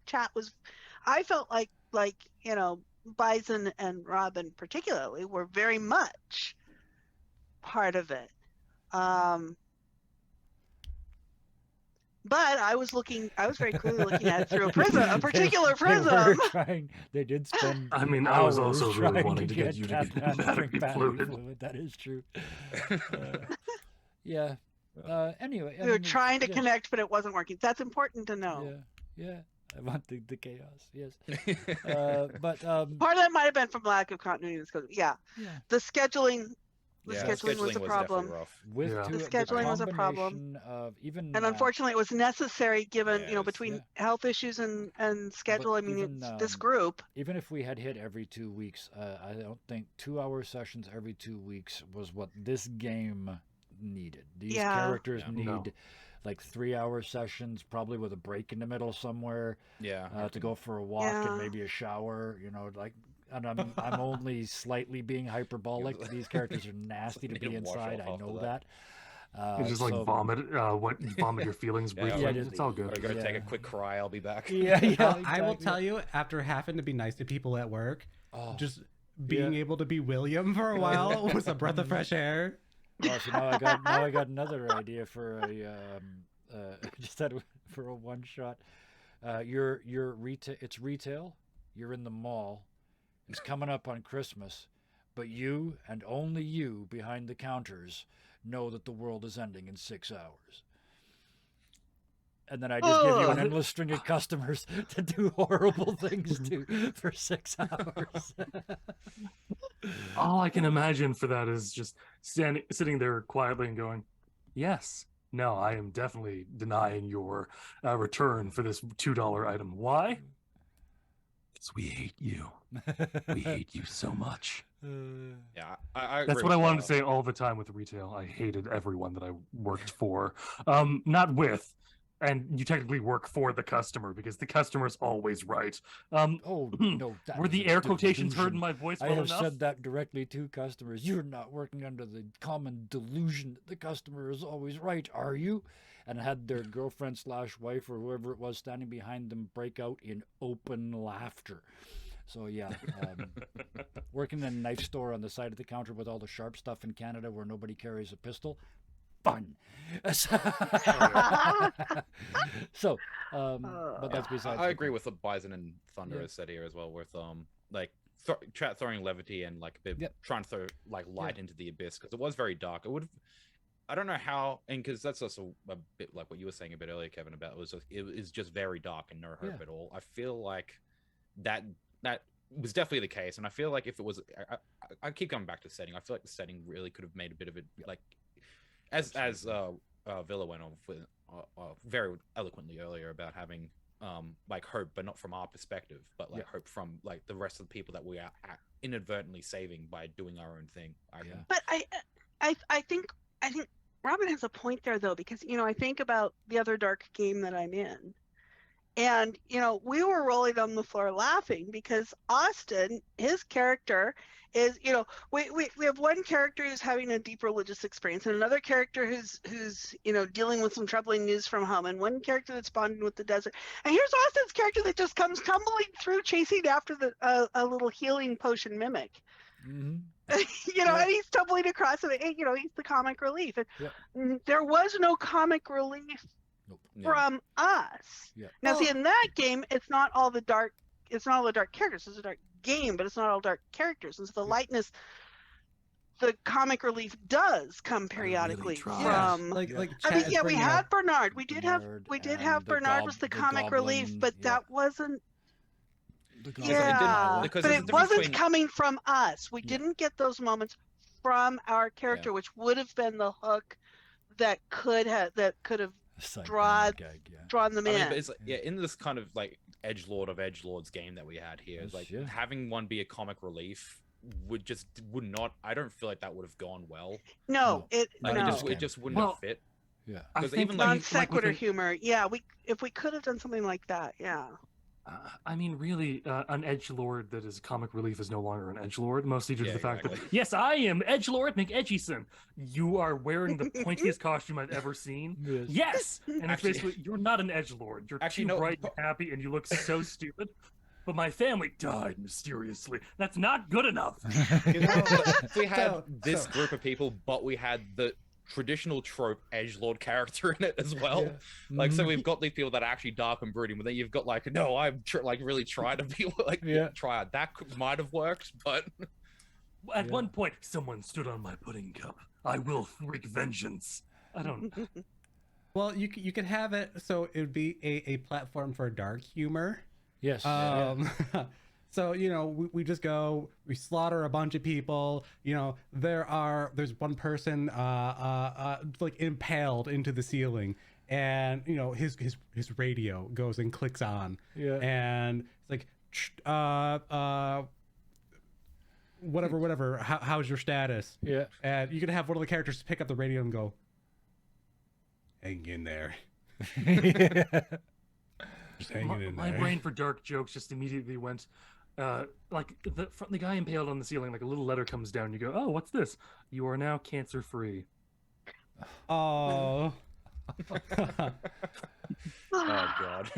you know, Bison and Robin particularly were very much part of it. But I was very clearly looking at it through a particular prism. They did spend. I mean, I was also really trying wanting to get you to get battery fluid. That is true. Yeah. Anyway, We were trying to connect, but it wasn't working. That's important to know. Yeah. I want the chaos. Yes. But part of that might have been from lack of continuity. The scheduling. The scheduling was a problem. The scheduling was a problem. And unfortunately, it was necessary given, you know, between health issues and schedule. I mean, this group. Even if we had hit every 2 weeks, I don't think 2-hour sessions every 2 weeks was what this game needed. These characters need like 3-hour sessions, probably with a break in the middle somewhere. To go for a walk and maybe a shower. You know, like. And I'm only slightly being hyperbolic. These characters are nasty to be inside. I know that. You just like vomit your feelings briefly. It's all good. Or go take a quick cry. I'll be back. Exactly. I will tell you, after having to be nice to people at work, just being able to be William for a while was a breath of fresh air. So now I got another idea for for a one shot. It's retail. You're in the mall. It's coming up on Christmas, but you and only you behind the counters know that the world is ending in 6 hours. And then I just give you an endless string of customers to do horrible things to for 6 hours. All I can imagine for that is just sitting there quietly and going, yes. No, I am definitely denying your return for this $2 item. Why? Because we hate you. We hate you so much. I That's what I wanted to say all the time with retail. I hated everyone that I worked for. Not with, and you technically work for the customer because the customer's always right. Oh no! Were the air quotations heard in delusion. my voice I well have enough? said that directly to customers. You're not working under the common delusion that the customer is always right, are you? And had their girlfriend / wife or whoever it was standing behind them break out in open laughter. So yeah, working in a knife store on the side of the counter with all the sharp stuff in Canada where nobody carries a pistol, fun. So, but that's besides. I the agree point. with what Bison and Thunder Yeah. has said here as well, with like throwing levity and like a bit Yep. trying to throw like light into the abyss, because it was very dark. It would have, I don't know how, and because that's also a bit like what you were saying a bit earlier, Kevin, about it is just very dark and no hope Yeah. at all. I feel like that was definitely the case, and I feel like if it was, I keep coming back to the setting. I feel like the setting really could have made a bit of it, like as Villa went on with very eloquently earlier about having like hope, but not from our perspective, but like hope from like the rest of the people that we are inadvertently saving by doing our own thing. I think. But I think Robin has a point there though, because I think about the other dark game that I'm in. And, we were rolling on the floor laughing because Austin, his character is, we have one character who's having a deep religious experience and another character who's dealing with some troubling news from home, and one character that's bonding with the desert. And here's Austin's character that just comes tumbling through chasing after a little healing potion mimic. Mm-hmm. And he's tumbling across it. And, he's the comic relief. And there was no comic relief from us. Yeah. Now, see, in that game, it's not all the dark characters. It's a dark game, but it's not all dark characters. And so the lightness, the comic relief does come periodically from. Like I mean, Chad we bringing had up- Bernard. We did have Bernard was the comic relief, but that wasn't. Yeah, because but there's a it difference wasn't between- coming from us. We didn't get those moments from our character, which would have been the hook that could have drawn them I mean, in. but it's in this kind of like edgelord of edgelords game that we had here, Yes, like yeah. having one be a comic relief would not. I don't feel like that would have gone well. No, Like, it just wouldn't have fit. Yeah. I Because think even non like sequitur within- humor. Yeah, if we could have done something like that. Yeah. I mean, really, an edgelord that is comic relief is no longer an edgelord, mostly due to Yeah, the fact that, exactly. yes, I am edgelord McEdgyson. You are wearing the pointiest costume I've ever seen. Yes! And it's Actually- basically, you're not an edgelord. You're Actually, too no, bright and happy, and you look so stupid. But my family died mysteriously. That's not good enough. if we had this So- group of people, but we had the traditional trope edgelord character in it as well. Yeah. Like, so we've got these people that are actually dark and brooding, but then you've got like, no, I'm like really trying to be like try it. That might have worked, but At one point, someone stood on my pudding cup. I will wreak vengeance. I don't. Well, you could have it so it would be a platform for dark humor. Yes. So we just go, we slaughter a bunch of people. There's one person like impaled into the ceiling, and his radio goes and clicks on. Yeah. And it's like whatever. How's your status? Yeah. And you can have one of the characters pick up the radio and go, hang in there. Just hanging in My there. brain for dark jokes just immediately went, like the guy impaled on the ceiling, like a little letter comes down. You go, oh, what's this? You are now cancer free. Oh. oh god.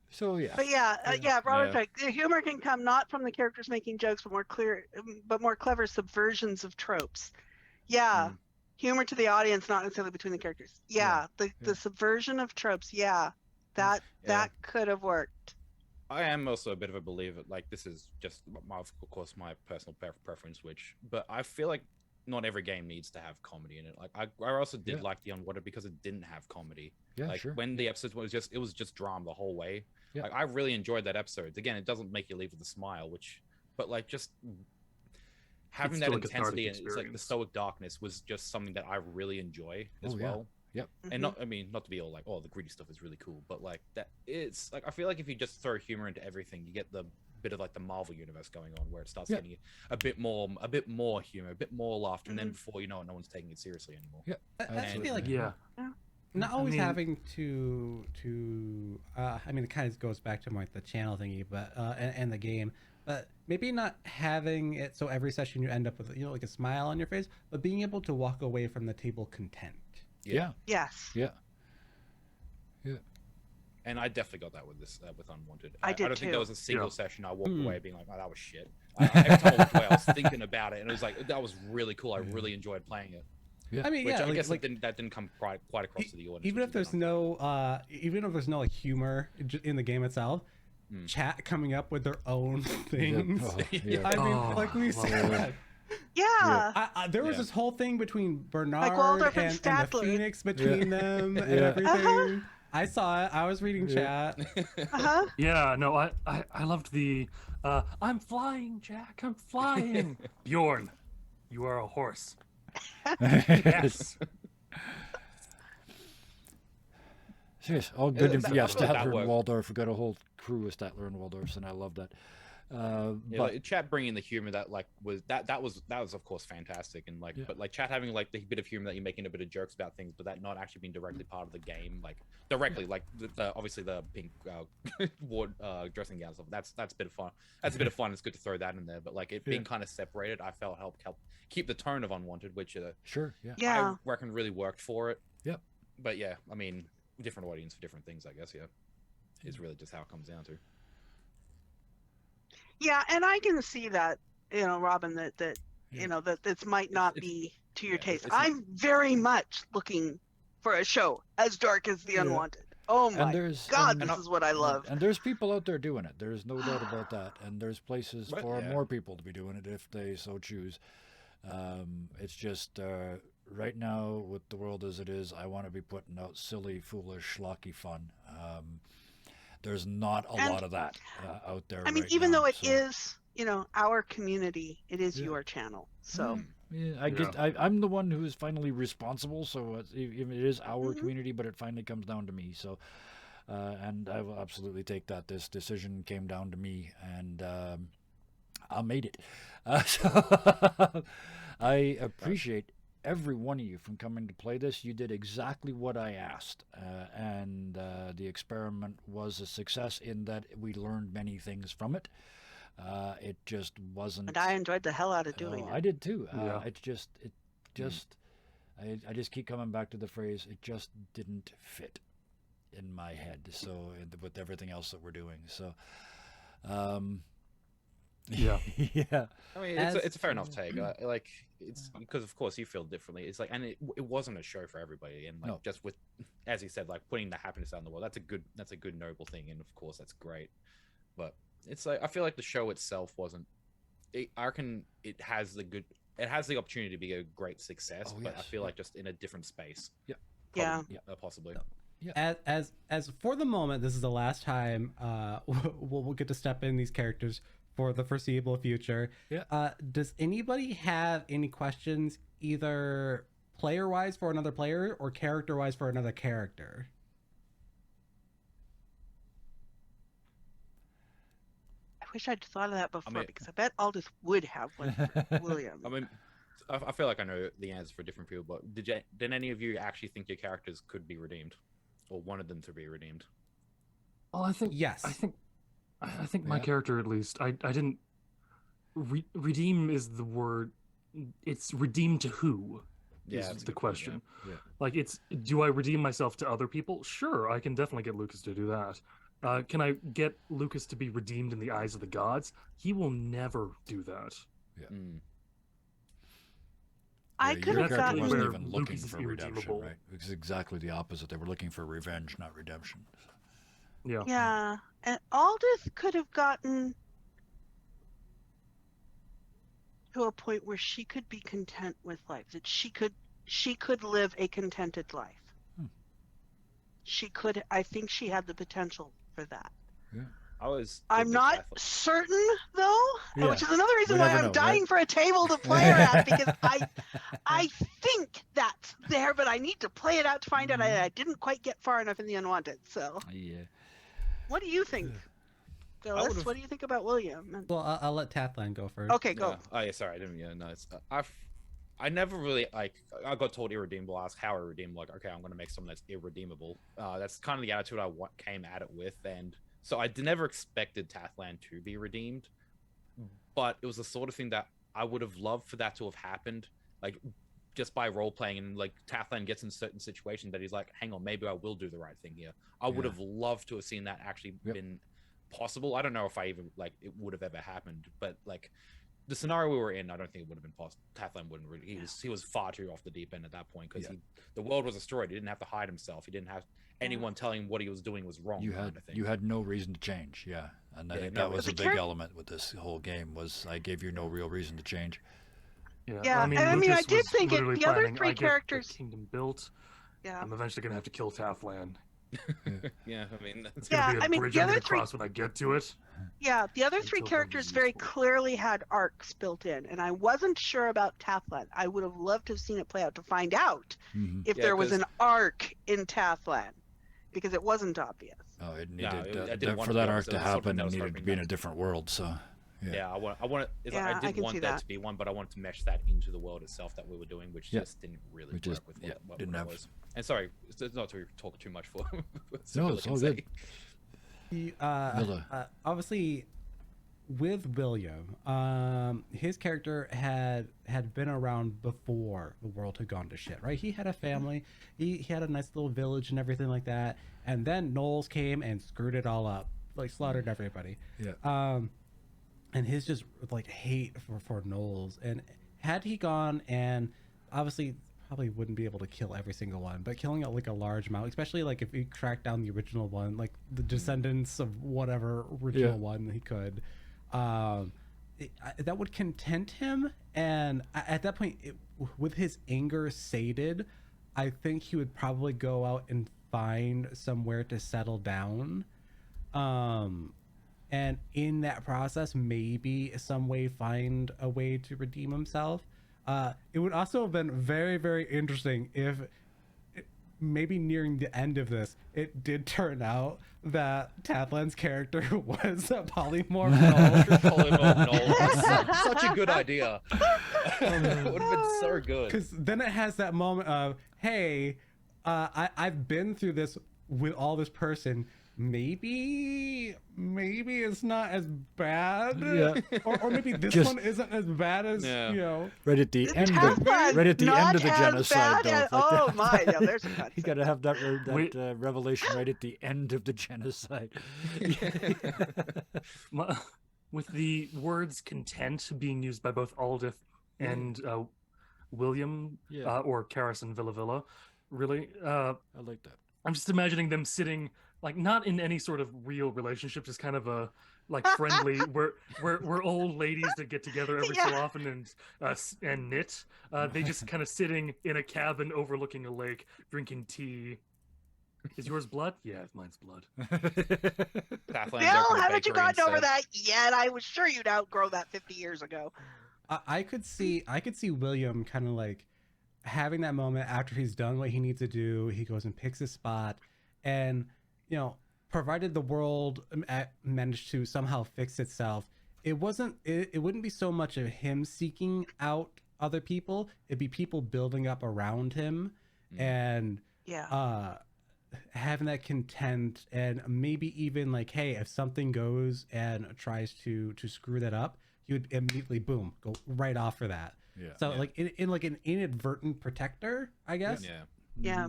So yeah. But Robert, right. The humor can come not from the characters making jokes, but more clever subversions of tropes. Yeah, humor to the audience, not necessarily between the characters. Yeah, the subversion of tropes. Yeah, that could have worked. I am also a bit of a believer. Like, this is just of course my personal preference, but I feel like not every game needs to have comedy in it. Like, I also did like the Unwanted because it didn't have comedy. Yeah, like sure. when the episode was just drama the whole way. Yeah. Like, I really enjoyed that episode. Again, it doesn't make you leave with a smile, but like just having that still like a cathartic intensity and it's like the experience. stoic darkness was just something that I really enjoy as Oh, yeah. well. Yep. And not to be all like, oh, the greedy stuff is really cool, but like that, it's like I feel like if you just throw humor into everything, you get the bit of like the Marvel universe going on, where it starts getting a bit more humor, a bit more laughter, and then before you know it, no one's taking it seriously anymore. Yeah. I feel like not always mean- having to I mean, it kind of goes back to like the channel thingy, but and the game, but maybe not having it so every session you end up with, you know, like a smile on your face, but being able to walk away from the table content. Yeah. Yes. Yeah. And I definitely got that with this with Unwanted. I did don't think there too. was a single Yeah. session I walked Hmm. away being like, "Oh, that was shit." Every time I walked away, I was thinking about it, and it was like, "That was really cool. I really enjoyed playing it." I mean, Which yeah, I like, guess like that didn't come quite across to the audience. even which if is there's no even if there's no like humor in the game itself, chat coming up with their own things. Oh, Yeah. yeah. I mean, Oh, like we love said, Yeah. there was Yeah. this whole thing between Bernard Waldorf and and the Statler. Phoenix between them and Yeah. everything. I saw it. I was reading chat. Uh-huh. Yeah, no, I loved the I'm flying, Jack, I'm flying. Bjorn, you are a horse. Yes. Serious. All good. Yeah, I feel like that Statler and worked. Waldorf. We got a whole crew of Statler and Waldorfs, and I love that. Yeah, But like, chat bringing the humor that like was that was of course fantastic, and like Yeah. but like chat having like the bit of humor that you're making a bit of jokes about things, but that not actually being directly part of the game, like directly like the obviously the pink ward dressing gown stuff. That's a bit of fun. That's a bit of fun. It's good to throw that in there, but like it being kind of separated, I felt helped keep the tone of Unwanted, which sure, yeah. Yeah. I reckon really worked for it. Yep. But yeah, I mean, different audience for different things, I guess. Yeah, is really just how it comes down to. Yeah, and I can see that, you know, Robin, that Yeah. you know, that this might not It's- be to your yeah, taste. it's not- I'm very much looking for a show as dark as The Yeah. Unwanted. Oh my there's God, and- this is what I love. And there's people out there doing it. There's no doubt about that. And there's places Right, for yeah. more people to be doing it if they so choose. It's just right now, with the world as it is, I want to be putting out silly, foolish, schlocky fun. There's not a And- lot of that out there. I mean, right even now, though it so- is, you know, our community, it is Yeah. your channel. So Yeah, Yeah. I'm the one who's finally responsible, so even it is our Mhm. community, but it finally comes down to me. So, and I will absolutely take that. This decision came down to me, and I made it. So I appreciate every one of you from coming to play this. You did exactly what I asked, and the experiment was a success in that we learned many things from it. It just wasn't. and I enjoyed the hell out of doing I it. did too. Yeah. I just keep coming back to the phrase. It just didn't fit in my head. So with everything else that we're doing, so Yeah. yeah, I mean, As- it's a fair enough take. Like, it's because of course you feel differently. It's like, and it wasn't a show for everybody, and like No. just with, as he said, like putting the happiness out in the world. That's a good noble thing, and of course that's great. But it's like I feel like the show itself wasn't. I reckon it has the opportunity to be a great success, Oh, but I yes, feel yeah. like just in a different space. Yep. Yeah. Possibly. As for the moment, this is the last time we'll get to step in these characters for the foreseeable future. Yeah. Does anybody have any questions, either player wise for another player or character wise for another character? I wish I'd thought of that before mean- because I bet Aldous would have one for William. I mean, I feel like I know the answer for different people, but did any of you actually think your characters could be redeemed, or wanted them to be redeemed? Well, I think Yes. I think my Yeah. character, at least, I didn't redeem is the word. It's redeem to who Yeah, is that's a the good point, question. yeah. Like, it's, do I redeem myself to other people? Sure, I can definitely get Lucas to do that. Can I get Lucas to be redeemed in the eyes of the gods? He will never do that. Mm. I Yeah, could your have character gotten. wasn't Where even looking Lucas is for redemption, irredeemable. right? It's exactly the opposite. They were looking for revenge, not redemption. Yeah. Yeah, and Aldous could have gotten to a point where she could be content with life, that she could live a contented life. Hmm. She could. I think she had the potential for that. I'm not certain though, Yeah, which is another reason we why never I'm know, dying right? for a table to play her at, because I think that's there, but I need to play it out to find out. I didn't quite get far enough in the Unwanted. So, Yeah. what do you think, Phyllis? would've- What do you think about William? Well, I'll let Tathlan go first. Okay, go. Yeah. Oh yeah, sorry, I didn't. Yeah, no, it's I I never really like. I got told irredeemable. Asked how irredeemable. Like, okay, I'm going to make something that's irredeemable. That's kind of the attitude I came at it with, and so I never expected Tathland to be redeemed. But it was the sort of thing that I would have loved for that to have happened, like just by role playing, and like Tathland gets in certain situations that he's like, hang on, maybe I will do the right thing here. I would have loved to have seen that actually been possible. I don't know if I even like it would have ever happened, but like the scenario we were in, I don't think it would have been possible. Tathland wouldn't really. He was far too off the deep end at that point because the world was destroyed. He didn't have to hide himself. He didn't have anyone telling him what he was doing was wrong. You had no reason to change. Yeah, and I think that was a big element with this whole game was I gave you no real reason to change. Yeah, I mean, I did think the other three characters. Kingdom built. Yeah, I'm eventually gonna have to kill Tathland. Yeah, I mean, it's gonna be a bridge I'm gonna cross when I get to it. Yeah, the other three characters very clearly had arcs built in, and I wasn't sure about Tathland. I would have loved to have seen it play out to find out if there was an arc in Tathland, because it wasn't obvious. Oh, it needed for that arc to happen. It needed to be in a different world. So. Yeah, I did want that to be one, but I wanted to mesh that into the world itself that we were doing, which just didn't really work with what it was. And sorry, not to talk too much for. No, it's all good. Obviously, with William, his character had been around before the world had gone to shit, right? He had a family, he had a nice little village and everything like that, and then Knowles came and screwed it all up, like slaughtered everybody. Yeah. And his just like hate for Knowles, and had he gone and obviously probably wouldn't be able to kill every single one, but killing like a large amount, especially like if he tracked down the original one, like the descendants of whatever original one he could, that would content him. And at that point, with his anger sated, I think he would probably go out and find somewhere to settle down. And in that process, maybe some way find a way to redeem himself. It would also have been very, very interesting if maybe nearing the end of this, it did turn out that Tathland's character was a polymorph null. Such a good idea. It would have been so good. Because then it has that moment of, hey, I've been through this with all this person. Maybe it's not as bad, or maybe this one isn't as bad as you know. Right at the end of the genocide. There's a cut. You got to have that revelation right at the end of the genocide. With the words "content" being used by both Aldith and William, or Karis and Villavilla, really, I like that. I'm just imagining them sitting. Like not in any sort of real relationship, just kind of a like friendly. we're old ladies that get together every so often and knit. They just kind of sitting in a cabin overlooking a lake, drinking tea. Is yours blood? Yeah, mine's blood. Bill, haven't you gotten over that yet? I was sure you'd outgrow that 50 years ago. I could see William kind of like having that moment after he's done what he needs to do. He goes and picks his spot, and you know, provided the world managed to somehow fix itself, it wouldn't be so much of him seeking out other people. It'd be people building up around him and having that content, and maybe even like, hey, if something goes and tries to screw that up, he would immediately go right off for that. Like in like an inadvertent protector, I guess. Yeah.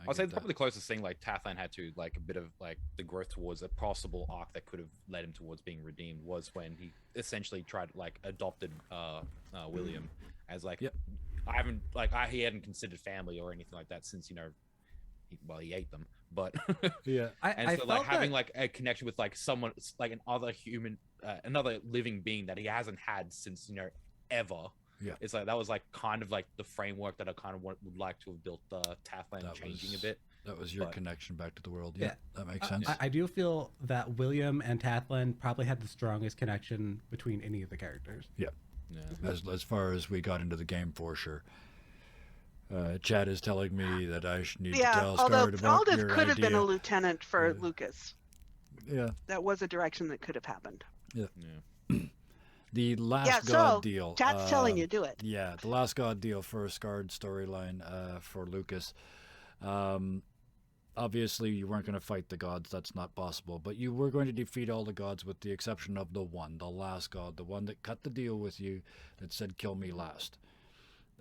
I'd say probably the closest thing like Tathland had to like a bit of like the growth towards a possible arc that could have led him towards being redeemed was when he essentially tried like adopted William as like he hadn't considered family or anything like that since he ate them, but having like a connection with like someone like another human, another living being that he hasn't had since ever. Yeah, it's like that was like kind of like the framework that I kind of would like to have built Tathland changing a bit. That was your connection back to the world. Yeah, that makes sense. I do feel that William and Tathland probably had the strongest connection between any of the characters. Yeah. As far as we got into the game, for sure. Chad is telling me that I need to tell Scarred about your idea. Aldith could have been a lieutenant for Lucas. Yeah, that was a direction that could have happened. Yeah. The Last Yeah, God so deal. chat's telling you do it. Yeah, the Last God deal for a Scarred storyline for Lucas. Obviously, you weren't going to fight the gods. That's not possible. But you were going to defeat all the gods with the exception of the last god, the one that cut the deal with you that said, kill me last.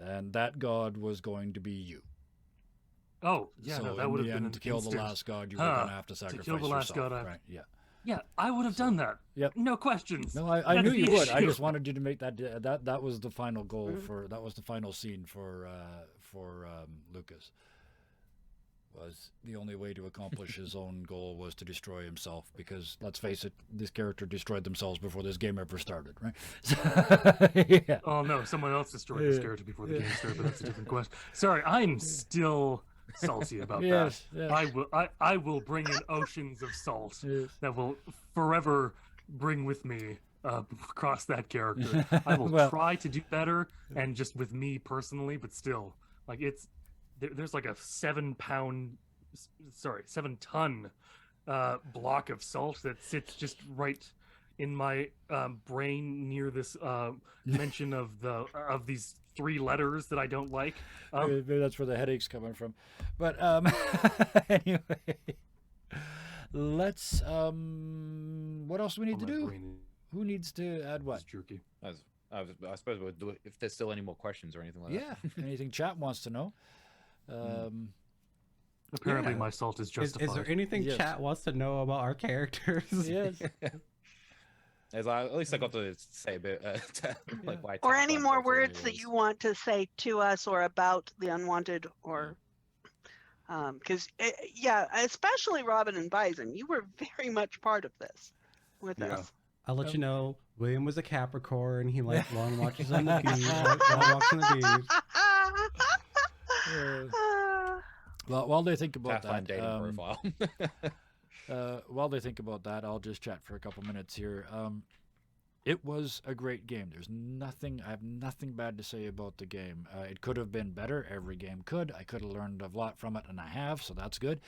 And that god was going to be you. Oh, yeah, so no, that would have been to kill the last god, you were going to have to sacrifice kill the last yourself. god, Right, yeah. Yeah, I would have done that. Yep. No questions. No, I That's knew you the would. I issue. just wanted you to make that. That was the final goal that was the final scene for Lucas. Was the only way to accomplish his own goal was to destroy himself, because let's face it, this character destroyed themselves before this game ever started, right? Yeah. Oh no, someone else destroyed this character before the game started, but that's a different question. Sorry, I'm still salty about Yes, that. yes. I will bring in oceans of salt Yes. that will forever bring with me across that character. I will Well- try to do better, and just with me personally, but still, like there's like a 7 ton block of salt that sits just right in my brain near this mention of these 3 letters that I don't like. Maybe that's where the headache's coming from. But anyway, let's. What else do we need to my do? brain Who needs to add what? is jerky. I suppose we'll do it if there's still any more questions or anything like Yeah, that. anything chat wants to know. Apparently, Yeah. my salt is Is justified. there anything Yes. chat wants to know about our characters? Yes. At least I got to say a bit. Like why Or Tap any Run more works the way words it that is. you want to say to us or about the Unwanted, or because yeah, especially Robin and Bison, you were very much part of this with Yeah. us. I'll let you know. William was a Capricorn. He liked long watches on the beach. Long walks on the beach. Well, while they think about Pathfind that, dating profile. while they think about that, I'll just chat for a couple minutes here. It was a great game. I have nothing bad to say about the game. It could have been better. Every game could. I could have learned a lot from it, and I have, so that's good.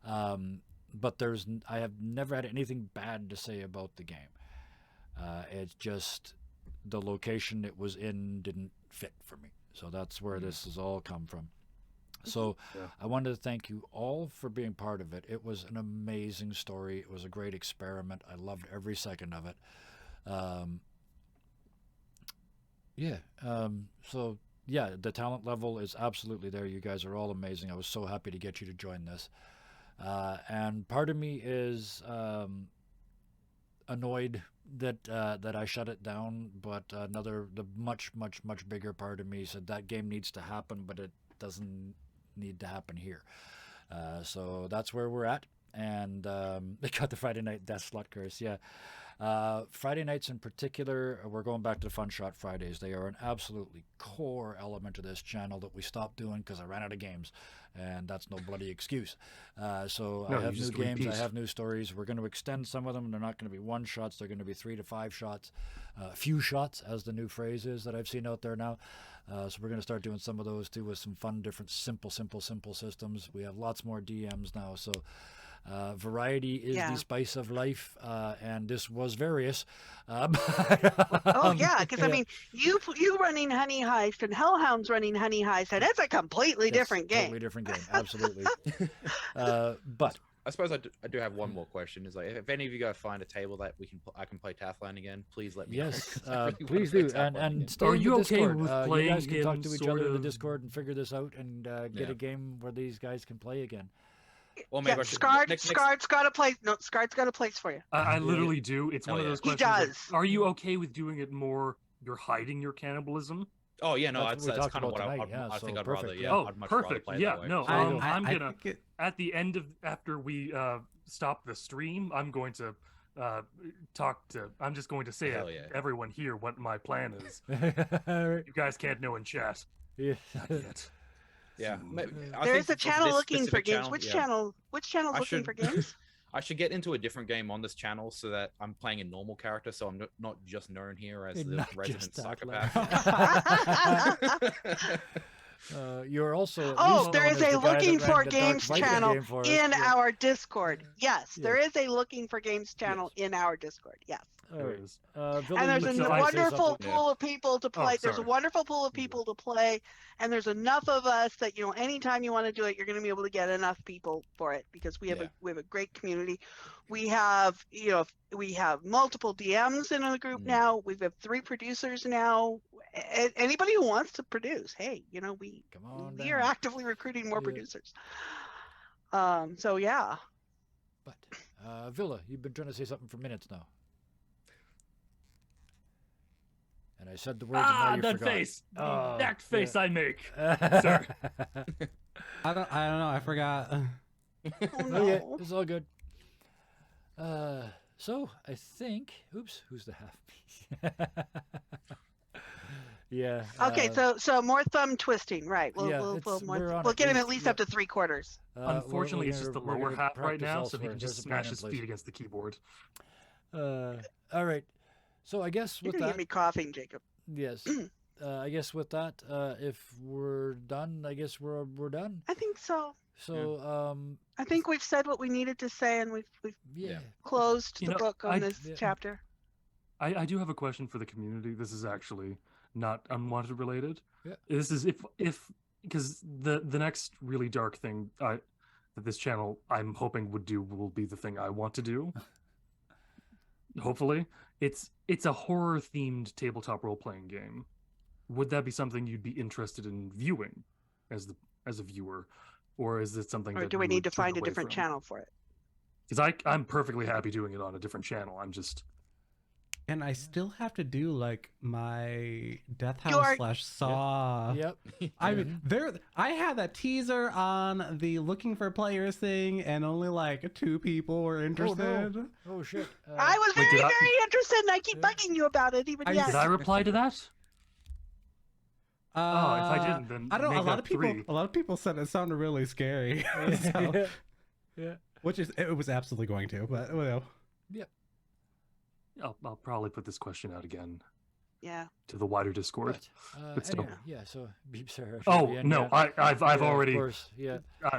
But I have never had anything bad to say about the game. It's just the location it was in didn't fit for me. So that's where this has all come from. So Yeah. I wanted to thank you all for being part of it. It was an amazing story. It was a great experiment. I loved every second of it. So yeah, the talent level is absolutely there. You guys are all amazing. I was so happy to get you to join this. And part of me is annoyed that I shut it down, but the much bigger part of me said that game needs to happen, but it doesn't need to happen here. So that's where we're at. And they got the Friday night death slot curse. Yeah. Friday nights in particular, we're going back to the Fun Shot Fridays. They are an absolutely core element of this channel that we stopped doing because I ran out of games, and that's no bloody excuse. So No, I have you new just games, repeat. I have new stories. We're going to extend some of them. They're not going to be 1 shots. They're going to be 3 to 5 shots, few shots, as the new phrase is that I've seen out there now. So we're going to start doing some of those too with some fun, different, simple systems. We have lots more DMs now, so variety is the spice of life, and this was various. Oh yeah, because I mean, you running Honey Heist and Hellhounds running Honey Heist, and it's a completely Yes, different game. Totally different game, absolutely. But I suppose I do have one more question. Is like if any of you guys find a table that I can play Tathline again, please let me know. yes, 'cause I really wanna please play do, Tathline and again. stay Are in you the okay Discord. with You guys playing can talk in to each sort other in the of- Discord and figure this out, and get Yeah. a game where these guys can play again. Or maybe Yeah, I should, Scarred's got a place. No, Scarred's got a place for you. I literally do. It's Oh, one of yeah. those He questions. like, does. are you okay with doing it more? You're hiding your cannibalism. Oh yeah, no, That's that's, what we talked kind of about what tonight, yeah, I think so I'd perfect, rather. yeah. Yeah, Oh, I'd much rather perfect. play it Yeah, that way. no, So, I'm I gonna think it, at the end of after we stop the stream, I'm going to I'm just going to say Hell to yeah. everyone here what my plan is. Yeah. You guys can't know in chat. Not yet. yeah, There is a channel looking for games. channel, Which yeah, channel? Which channel's I looking should- for games? I should get into a different game on this channel so that I'm playing a normal character, so I'm not just known here as the Not resident just that psychopath. You're also. at Oh, least there known is as a the guy looking that ran for the Dark games Viking channel game for us. in Yeah. our Discord. Yes, there Yes. is a looking for games channel in our Discord. Yes. All There right. is. Villa, And there's you a try to say wonderful something. pool of people to play. There's a sorry. wonderful pool of people to play, and there's enough of us that anytime you want to do it, you're going to be able to get enough people for it because we have a great community. We have we have multiple DMs in the group now. We have 3 producers now. Anybody who wants to produce, hey, we are actively recruiting more producers. So yeah. But Villa, you've been trying to say something for minutes now. And I said the words and now you that forgot. face. The Oh, exact face I make. Sorry. I don't know. I forgot. Oh no. Okay, it's all good. So I think. Oops, who's the half piece? Yeah. Okay, so more thumb twisting, right? We'll yeah, we'll get him at least up to 3/4. Unfortunately, it's just the we're lower gonna half right practice now, so he elsewhere. can There's just a plan smash in his place. feet against the keyboard. All right. So I guess You're with gonna that, get me coughing, Jacob. yes. I guess with that, if we're done, I guess we're done. I think so. So I think we've said what we needed to say, and we've yeah. closed the book on this yeah. chapter. I do have a question for the community. This is actually not Unwanted related. Yeah. This is if because the next really dark thing that this channel I'm hoping will be the thing I want to do. Hopefully, it's a horror themed tabletop role playing game. Would that be something you'd be interested in viewing as a viewer, or is it something Or that do we you need would to turn find a away different from? channel for it? Because I'm perfectly happy doing it on a different channel. I'm just And I still have to do like my Death You are- House / Saw. Yep. I mean, I had that teaser on the looking for players thing, and only like 2 people were interested. Oh shit. I was Wait, very, did I- very interested, and I keep bugging you about it, even yet. did I reply to that? If I Uh, didn't, then I don't know. make A lot that of people, 3. a lot of people said it sounded really scary. So, Yeah. which is it was absolutely going to, but well. I'll probably put this question out again Yeah. to the wider Discord. But still. anyway, yeah. So beep Sarah. should Oh be in, no, yeah. I've Yeah, already. Of course, yeah.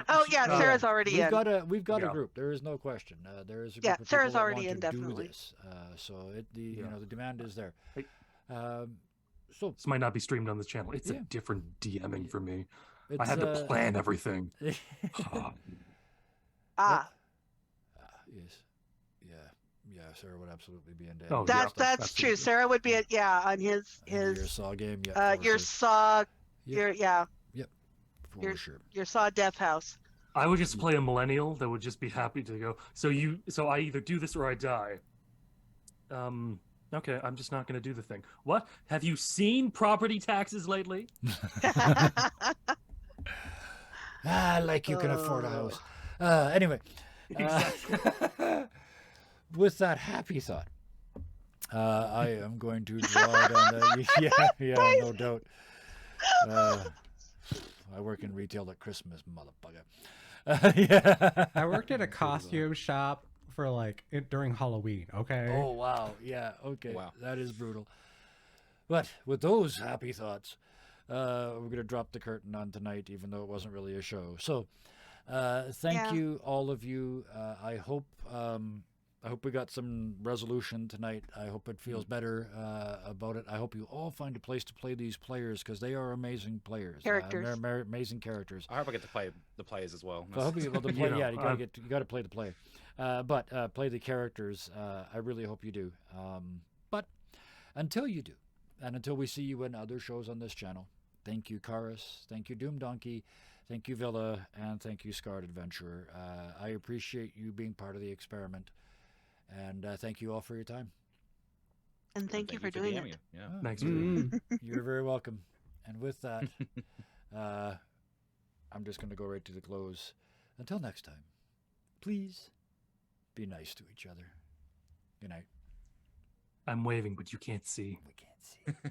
Oh yeah, uh, Sarah's already in. We've got a Yeah. group. There is no question. There is a group Yeah, of Sarah's people that already want in, to definitely. do this. So the demand is there. Hey. So This might not be streamed on this channel. It's Yeah. a different DMing for me. it's, I had to plan everything. Ah, yes. Yeah, Sarah would absolutely be in. Oh, that's yeah, that's true. absolutely. Sarah would be on his your Saw game. Yeah, for your sure. Saw Yeah. For your- sure. your Saw Death House. I would just play a millennial that would just be happy to go. So I either do this or I die. Okay, I'm just not going to do the thing. What? Have you seen property taxes lately? Like you can afford a Oh. house. Anyway, with that happy thought, I am going to draw down the. Yeah, no doubt. I work in retail at Christmas, motherfucker. Yeah. I worked at a costume shop for during Halloween. Okay. Oh wow, yeah, okay, Wow. that is brutal. But with those happy thoughts, we're gonna drop the curtain on tonight, even though it wasn't really a show. So, thank Yeah. you, all of you. I hope we got some resolution tonight. I hope it feels better about it. I hope you all find a place to play these players because they are amazing players. Characters. They're amazing characters. I hope I get to play the players as well. So I hope you, well, the You play, know, yeah, you got to play the play, but play the characters. I really hope you do. But until you do, and until we see you in other shows on this channel, thank you, Karis. Thank you, Doom Donkey. Thank you, Villa, and thank you, Scarred Adventurer. I appreciate you being part of the experiment, and thank you all for your time. And thank you for doing DMing it. Yeah. Oh, Thanks for you're very welcome. And with that, I'm just going to go right to the close. Until next time, please be nice to each other. Good night. I'm waving, but you can't see. We can't see.